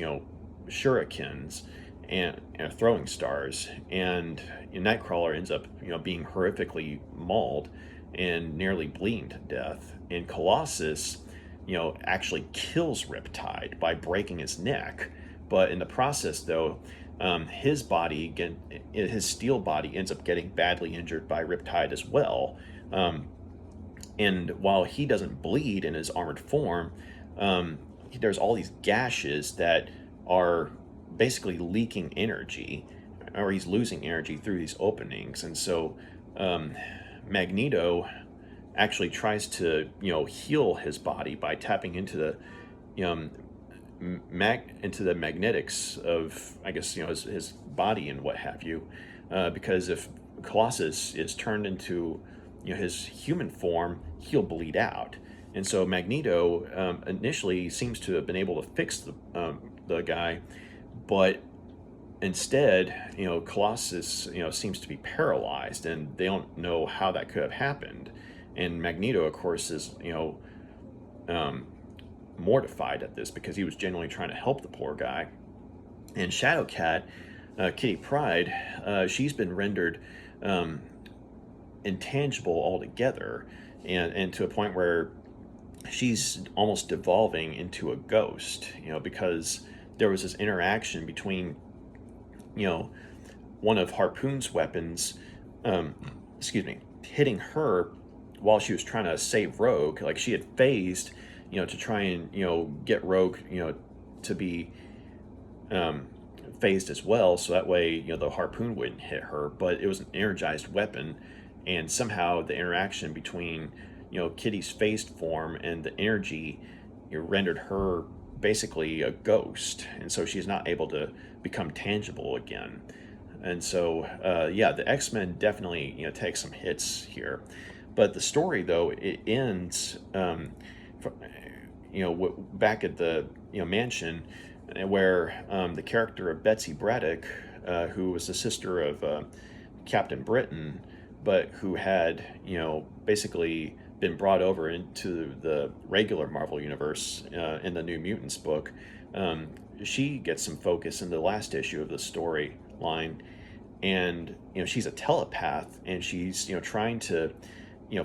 shurikens and throwing stars, and Nightcrawler ends up being horrifically mauled and nearly bleeding to death. And Colossus actually kills Riptide by breaking his neck, but in the process though, his body, again, his steel body, ends up getting badly injured by Riptide as well. And while he doesn't bleed in his armored form, there's all these gashes that are basically leaking energy, or he's losing energy through these openings. And so Magneto actually tries to heal his body by tapping into the into the magnetics of, I guess, his body and what have you, because if Colossus is turned into his human form, he'll bleed out. And so Magneto initially seems to have been able to fix the guy, but instead, Colossus, seems to be paralyzed, and they don't know how that could have happened. And Magneto, of course, is mortified at this, because he was genuinely trying to help the poor guy. And Shadowcat, Kitty Pryde, she's been rendered intangible altogether, and to a point where she's almost devolving into a ghost, because there was this interaction between, one of Harpoon's weapons, hitting her while she was trying to save Rogue. Like, she had phased, to try and, get Rogue, to be phased as well, so that way, the Harpoon wouldn't hit her. But it was an energized weapon, and somehow the interaction between, Kitty's phased form and the energy, rendered her basically a ghost, and so she's not able to become tangible again. And so the X-Men definitely take some hits here, but the story, though, it ends back at the mansion, where the character of Betsy Braddock, who was the sister of Captain Britain, but who had, basically been brought over into the regular Marvel universe in the New Mutants book. She gets some focus in the last issue of the storyline, and she's a telepath, and she's trying to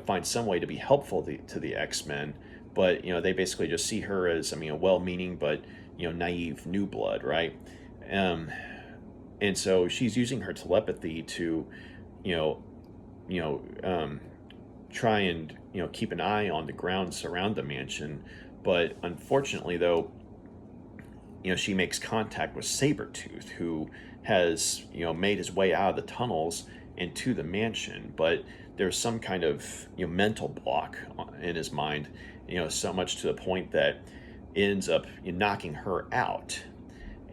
find some way to be helpful to the X-Men, but they basically just see her as, a well-meaning but naive new blood, right? And so she's using her telepathy to you know try and keep an eye on the grounds around the mansion. But unfortunately, though, she makes contact with Sabretooth, who has made his way out of the tunnels into the mansion. But there's some kind of mental block in his mind, so much to the point that it ends up knocking her out.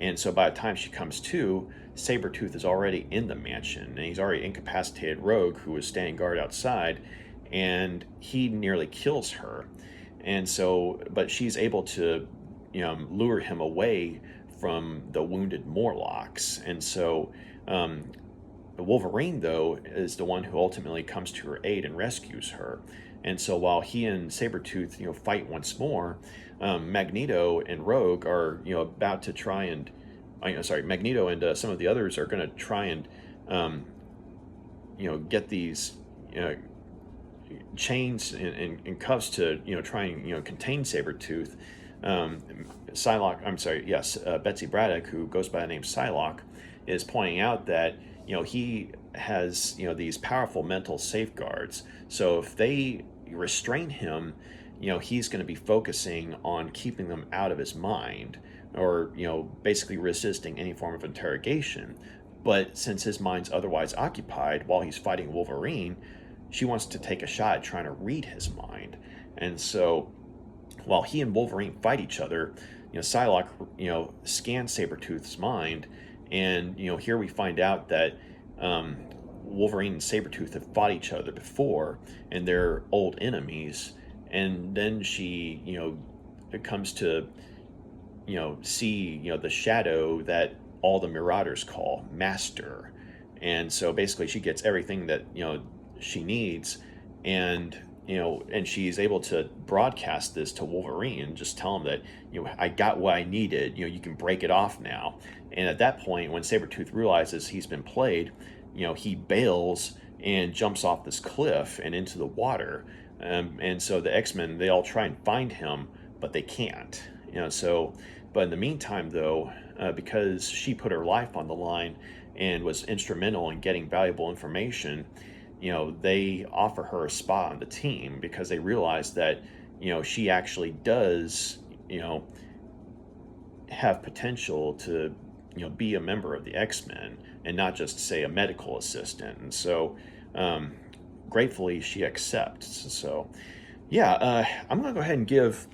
And so by the time she comes to, Sabretooth is already in the mansion, and he's already incapacitated Rogue, who was standing guard outside, and he nearly kills her. And so, but she's able to lure him away from the wounded Morlocks. And so Wolverine, though, is the one who ultimately comes to her aid and rescues her. And so while he and Sabretooth fight once more, Magneto and Rogue are about to try and Magneto and some of the others are going to try and get these chains and cuffs to try and contain Sabretooth. Betsy Braddock, who goes by the name Psylocke, is pointing out that he has these powerful mental safeguards. So if they restrain him, he's going to be focusing on keeping them out of his mind, or basically resisting any form of interrogation. But since his mind's otherwise occupied while he's fighting Wolverine, she wants to take a shot at trying to read his mind. And so while he and Wolverine fight each other, Psylocke scans Sabretooth's mind, and here we find out that Wolverine and Sabretooth have fought each other before, and they're old enemies. And then she it comes to see the shadow that all the Marauders call Master. And so basically she gets everything that she needs, and and she's able to broadcast this to Wolverine and just tell him that I got what I needed, you can break it off now. And at that point, when Sabretooth realizes he's been played, he bails and jumps off this cliff and into the water. And so the X-Men, they all try and find him, but they can't. But in the meantime, though, because she put her life on the line and was instrumental in getting valuable information, they offer her a spot on the team, because they realize that she actually does have potential to be a member of the X-Men, and not just, say, a medical assistant. And so gratefully she accepts. So I'm gonna go ahead and give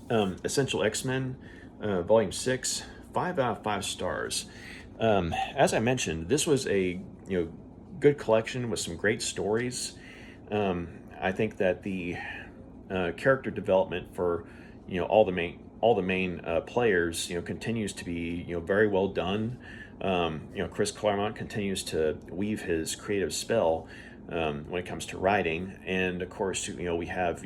Essential X-Men Volume 6 5 out of 5 stars. As I mentioned, this was a good collection with some great stories. I think that the character development for all the main players continues to be very well done. Chris Claremont continues to weave his creative spell when it comes to writing, and of course we have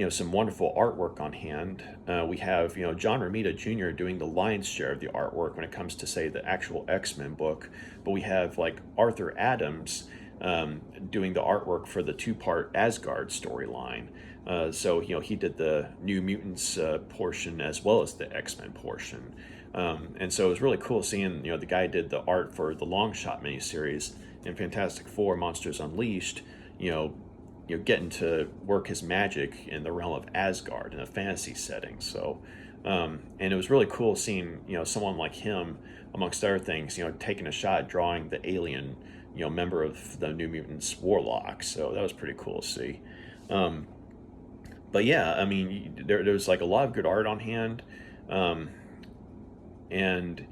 some wonderful artwork on hand. We have John Romita Jr. doing the lion's share of the artwork when it comes to, say, the actual X-Men book, but we have like Arthur Adams doing the artwork for the 2-part Asgard storyline. So he did the New Mutants portion as well as the X-Men portion, and so it was really cool seeing the guy did the art for the Long Shot miniseries in Fantastic Four: Monsters Unleashed. Getting to work his magic in the realm of Asgard in a fantasy setting. So, and it was really cool seeing someone like him, amongst other things, taking a shot at drawing the alien member of the New Mutants, Warlock. So that was pretty cool to see. But yeah, I mean, there's like a lot of good art on hand, and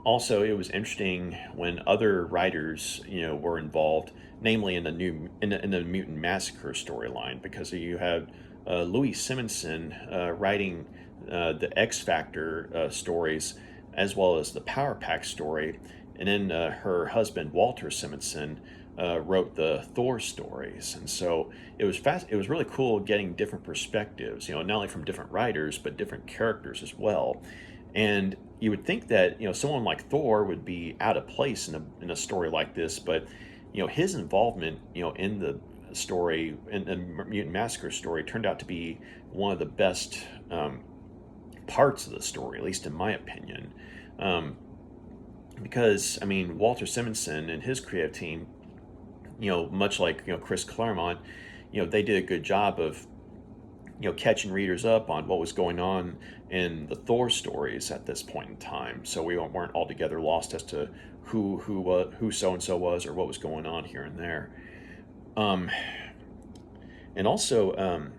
also it was interesting when other writers were involved, namely in the Mutant Massacre storyline, because you had Louis Simonson writing the X Factor stories, as well as the Power Pack story. And then her husband, Walter Simonson, wrote the Thor stories. And so it was fast. It was really cool getting different perspectives, not only from different writers, but different characters as well. And you would think that, someone like Thor would be out of place in a story like this, but, his involvement, in the story, in the Mutant Massacre story, turned out to be one of the best parts of the story, at least in my opinion. Because, Walter Simonson and his creative team, much like, Chris Claremont, they did a good job of, catching readers up on what was going on in the Thor stories at this point in time. So we weren't altogether lost as to who so-and-so was or what was going on here and there. And also,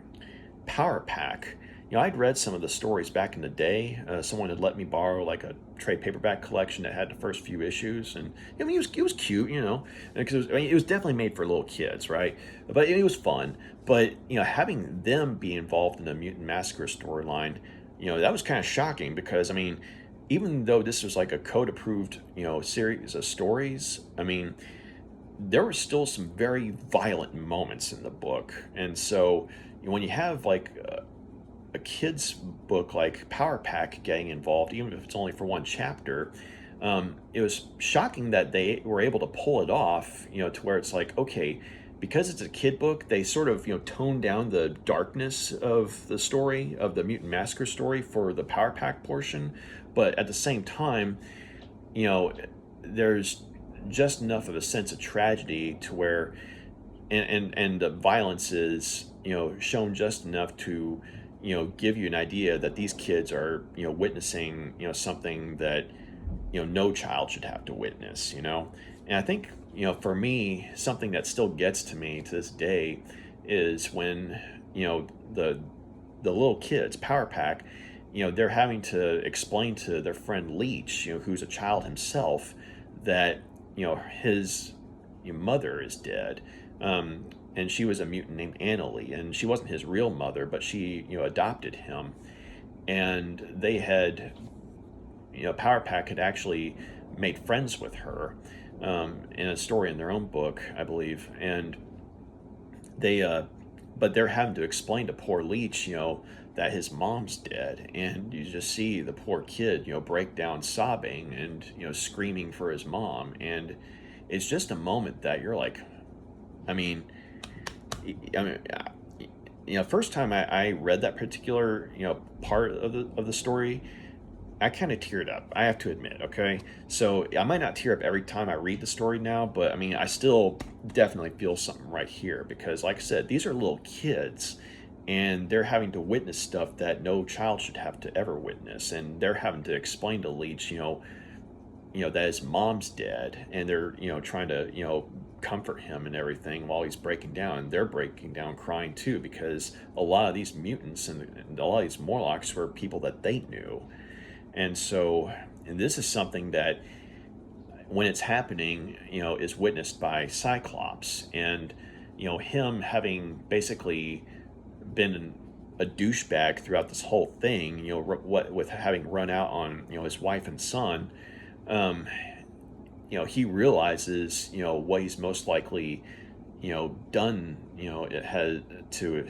Power Pack. I'd read some of the stories back in the day. Someone had let me borrow like a trade paperback collection that had the first few issues, and it was cute, because it was definitely made for little kids, right? But it was fun. But having them be involved in the Mutant Massacre storyline, that was kind of shocking because even though this was like a code-approved series of stories, there were still some very violent moments in the book, and so when you have like a kid's book like Power Pack getting involved, even if it's only for one chapter, it was shocking that they were able to pull it off, to where it's like, okay, because it's a kid book, they sort of, tone down the darkness of the story, of the Mutant Massacre story for the Power Pack portion, but at the same time, there's just enough of a sense of tragedy to where, and the violence is, shown just enough to, give you an idea that these kids are, witnessing, something that, no child should have to witness, And I think, for me, something that still gets to me to this day is when, the little kids, Power Pack, they're having to explain to their friend Leech, who's a child himself, that, his mother is dead. And she was a mutant named Annalie, and she wasn't his real mother, but she, adopted him. And they had, Power Pack had actually made friends with her in a story in their own book, I believe. And they, but they're having to explain to poor Leech, that his mom's dead. And you just see the poor kid, break down sobbing and, screaming for his mom. And it's just a moment that you're like, first time I read that particular, part of the story, I kind of teared up. I have to admit, okay? So I might not tear up every time I read the story now, but I still definitely feel something right here because, like I said, these are little kids, and they're having to witness stuff that no child should have to ever witness, and they're having to explain to Leech, that his mom's dead, and they're trying to comfort him and everything while he's breaking down, and they're breaking down crying too because a lot of these mutants and a lot of these Morlocks were people that they knew. And so, and this is something that when it's happening, is witnessed by Cyclops, and him having basically been a douchebag throughout this whole thing, what with having run out on his wife and son, he realizes what he's most likely done it has to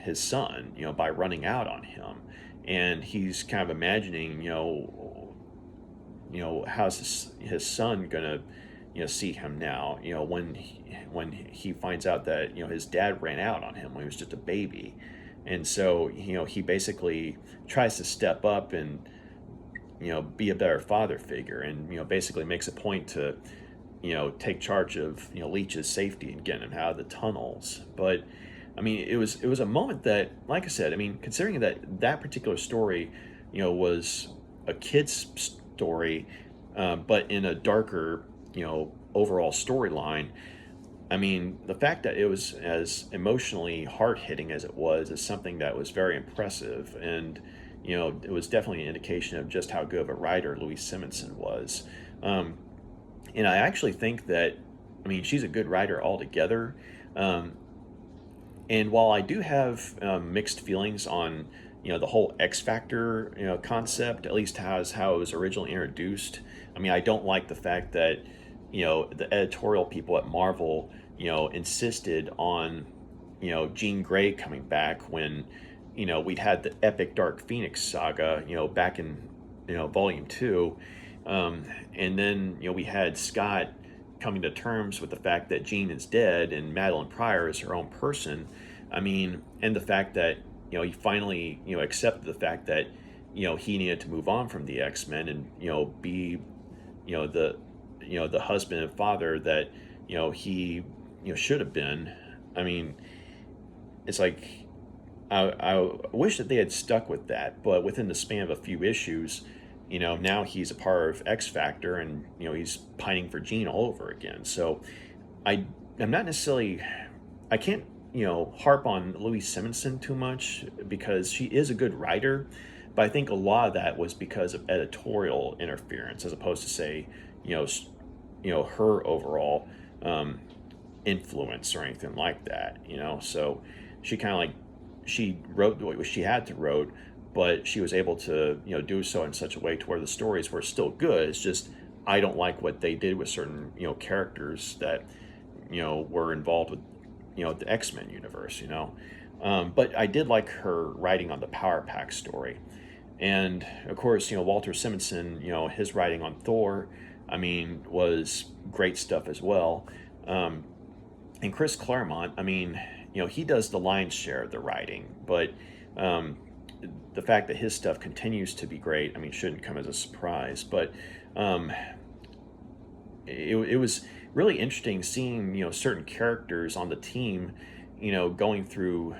his son by running out on him, and he's kind of imagining how's his son gonna see him now when he finds out that his dad ran out on him when he was just a baby. And so he basically tries to step up and be a better father figure, and basically makes a point to take charge of Leech's safety and getting him out of the tunnels. But it was a moment that, like I said, considering that particular story was a kid's story, but in a darker overall storyline, the fact that it was as emotionally hard-hitting as it was is something that was very impressive, and it was definitely an indication of just how good of a writer Louise Simonson was. And I actually think that, she's a good writer altogether. And while I do have mixed feelings on, the whole X Factor, concept, at least how it was originally introduced. I mean, I don't like the fact that, the editorial people at Marvel, insisted on, Jean Grey coming back when, we'd had the epic Dark Phoenix saga, back in, Volume 2. And then, we had Scott coming to terms with the fact that Jean is dead and Madeline Pryor is her own person. I mean, and the fact that, he finally, accepted the fact that, he needed to move on from the X-Men and, be, the, the husband and father that, he, should have been. I mean, it's like, I wish that they had stuck with that, but within the span of a few issues, now he's a part of X Factor and, he's pining for Jean all over again. So I'm not necessarily, I can't, harp on Louise Simonson too much because she is a good writer, but I think a lot of that was because of editorial interference as opposed to say, her overall influence or anything like that, so she kind of like, she wrote what she had to wrote, but she was able to, do so in such a way to where the stories were still good. It's just, I don't like what they did with certain, characters that, were involved with, the X-Men universe, but I did like her writing on the Power Pack story. And of course, Walter Simonson, his writing on Thor, I mean, was great stuff as well. And Chris Claremont, I mean, he does the lion's share of the writing, but the fact that his stuff continues to be great, I mean, shouldn't come as a surprise. But it was really interesting seeing, certain characters on the team, going through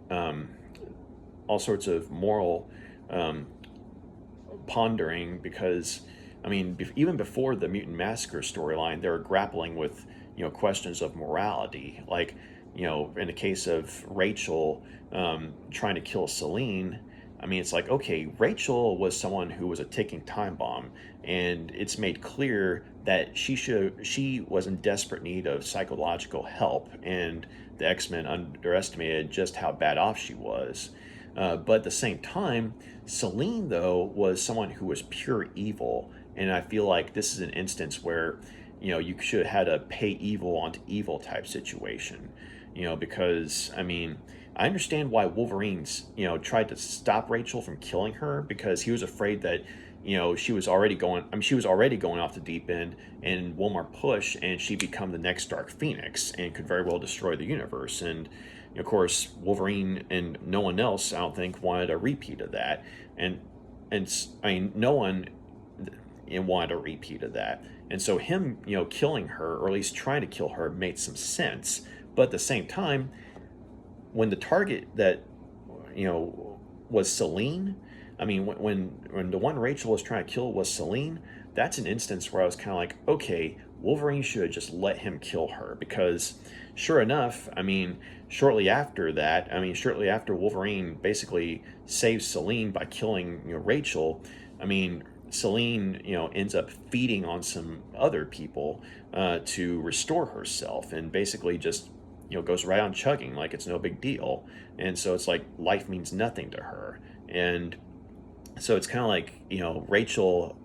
all sorts of moral pondering because, I mean, even before the Mutant Massacre storyline, they were grappling with, questions of morality. Like, in the case of Rachel trying to kill Selene, I mean, it's like, okay, Rachel was someone who was a ticking time bomb, and it's made clear that she was in desperate need of psychological help, and the X-Men underestimated just how bad off she was. But at the same time, Selene, though, was someone who was pure evil, and I feel like this is an instance where, you should have had a pay evil onto evil type situation, because, I mean, I understand why Wolverine's, tried to stop Rachel from killing her because he was afraid that, she was already going off the deep end and Wilmar push and she'd become the next Dark Phoenix and could very well destroy the universe. And, of course, Wolverine and no one else, I don't think, wanted a repeat of that. And I mean, no one wanted a repeat of that. And so him, killing her, or at least trying to kill her, made some sense. But at the same time, when the target that, was Selene, I mean, when the one Rachel was trying to kill was Selene, that's an instance where I was kind of like, okay, Wolverine should have just let him kill her because, sure enough, I mean, shortly after Wolverine basically saves Selene by killing, Rachel, I mean, Selene, ends up feeding on some other people to restore herself and basically just, goes right on chugging like it's no big deal. And so it's like life means nothing to her. And so it's kind of like, Rachel,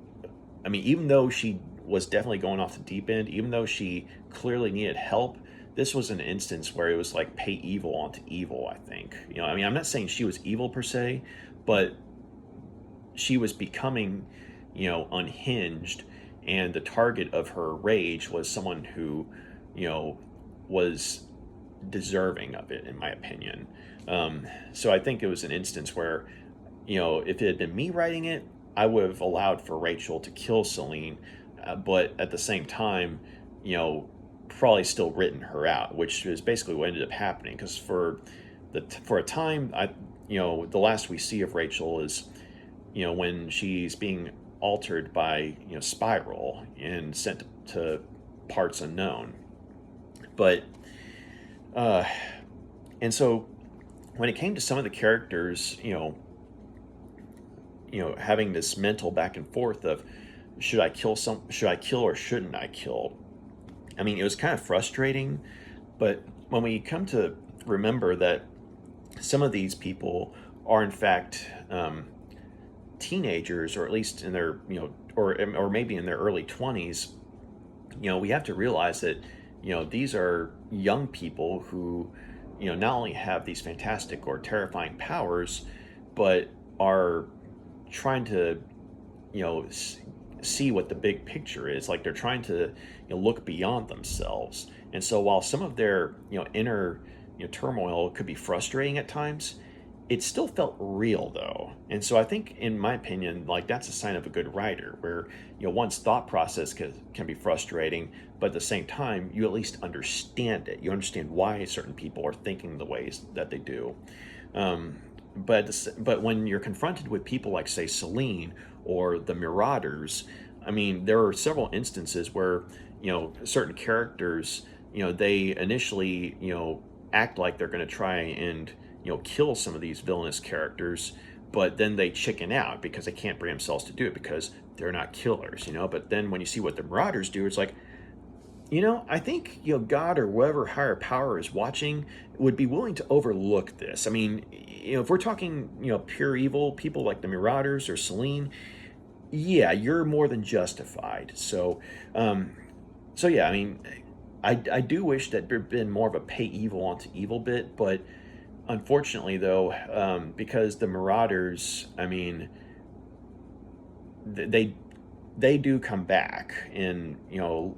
I mean, even though she was definitely going off the deep end, even though she clearly needed help, this was an instance where it was like pay evil onto evil, I think. I mean, I'm not saying she was evil per se, but she was becoming, unhinged, and the target of her rage was someone who, was deserving of it, in my opinion. So I think it was an instance where, if it had been me writing it, I would have allowed for Rachel to kill Selene, but at the same time, probably still written her out, which is basically what ended up happening. Because for a time, the last we see of Rachel is, when she's being altered by Spiral and sent to parts unknown. But and so when it came to some of the characters, having this mental back and forth of should I kill or shouldn't I kill? I mean, it was kind of frustrating, but when we come to remember that some of these people are in fact teenagers, or at least in their, or maybe in their early 20s, we have to realize that, these are young people who, not only have these fantastic or terrifying powers, but are trying to, see what the big picture is. Like, they're trying to, look beyond themselves. And so while some of their, inner, turmoil could be frustrating at times, it still felt real though. And so I think, in my opinion, like, that's a sign of a good writer, where, one's thought process can be frustrating, but at the same time, you at least understand it. You understand why certain people are thinking the ways that they do. But when you're confronted with people like, say, Selene or the Marauders, I mean, there are several instances where, certain characters, they initially, act like they're going to try and, kill some of these villainous characters, but then they chicken out because they can't bring themselves to do it because they're not killers, But then when you see what the Marauders do, it's like, I think, God or whatever higher power is watching would be willing to overlook this. I mean, if we're talking, pure evil, people like the Marauders or Selene, yeah, you're more than justified. So yeah, I mean, I do wish that there'd been more of a pay evil onto evil bit, but unfortunately, though, because the Marauders, I mean, they do come back in,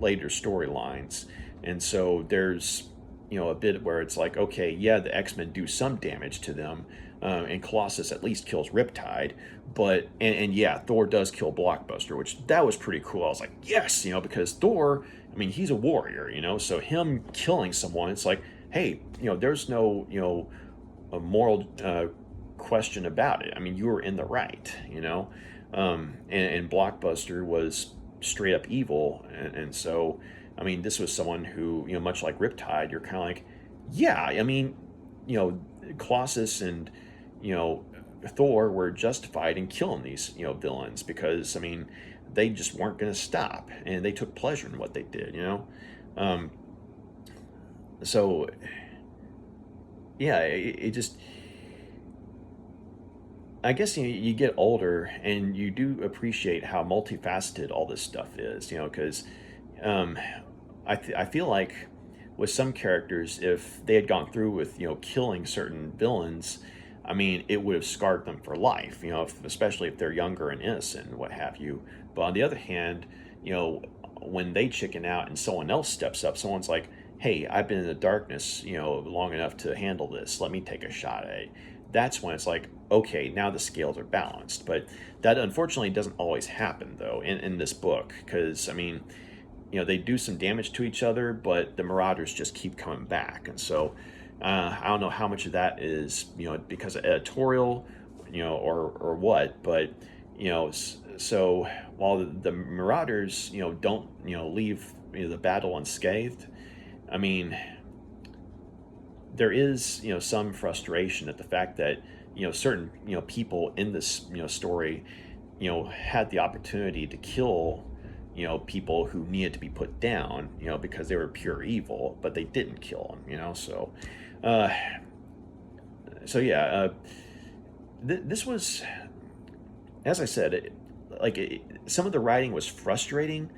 later storylines, and so there's, a bit where it's like, okay, yeah, the X-Men do some damage to them, and Colossus at least kills Riptide, but and yeah, Thor does kill Blockbuster, which that was pretty cool. I was like, yes, because Thor, I mean, he's a warrior, so him killing someone, it's like, hey, there's no, a moral question about it. I mean, you were in the right, and Blockbuster was straight up evil, and so, I mean, this was someone who, much like Riptide, you're kind of like, yeah, I mean, Colossus and, Thor were justified in killing these, villains, because, I mean, they just weren't going to stop, and they took pleasure in what they did, so, yeah, it just, I guess, you get older and you do appreciate how multifaceted all this stuff is, because I feel like with some characters, if they had gone through with, killing certain villains, I mean, it would have scarred them for life, especially if they're younger and innocent and what have you. But on the other hand, when they chicken out and someone else steps up, someone's like, hey, I've been in the darkness, long enough to handle this. Let me take a shot at it. That's when it's like, okay, now the scales are balanced. But that unfortunately doesn't always happen, though, in this book, because, I mean, they do some damage to each other, but the Marauders just keep coming back. And so I don't know how much of that is, because of editorial, or what, but, so while the Marauders, don't, leave, the battle unscathed, I mean, there is, some frustration at the fact that, certain, people in this, story, had the opportunity to kill, people who needed to be put down, because they were pure evil, but they didn't kill them, uh, so yeah, this was, as I said, some of the writing was frustrating,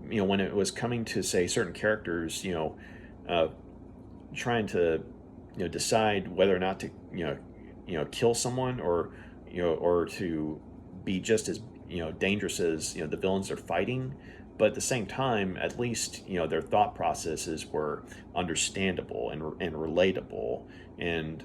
when it was coming to, say, certain characters, trying to, decide whether or not to, kill someone, or to be just as, dangerous as, the villains they're fighting. But at the same time, at least, their thought processes were understandable and relatable. And,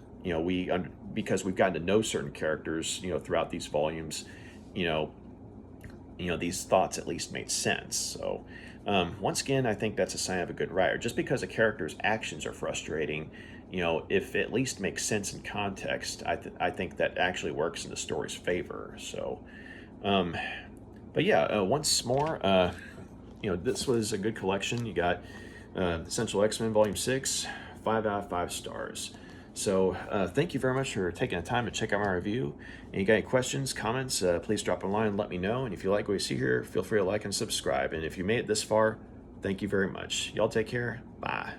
because we've gotten to know certain characters, throughout these volumes, these thoughts at least made sense. So, once again, I think that's a sign of a good writer. Just because a character's actions are frustrating, if it at least makes sense in context, I think that actually works in the story's favor. So, but yeah, once more, this was a good collection. You got Essential X-Men Volume 6, 5 out of 5 stars. So thank you very much for taking the time to check out my review. And you got any questions, comments, please drop a line and let me know. And if you like what you see here, feel free to like and subscribe. And if you made it this far, thank you very much. Y'all take care. Bye.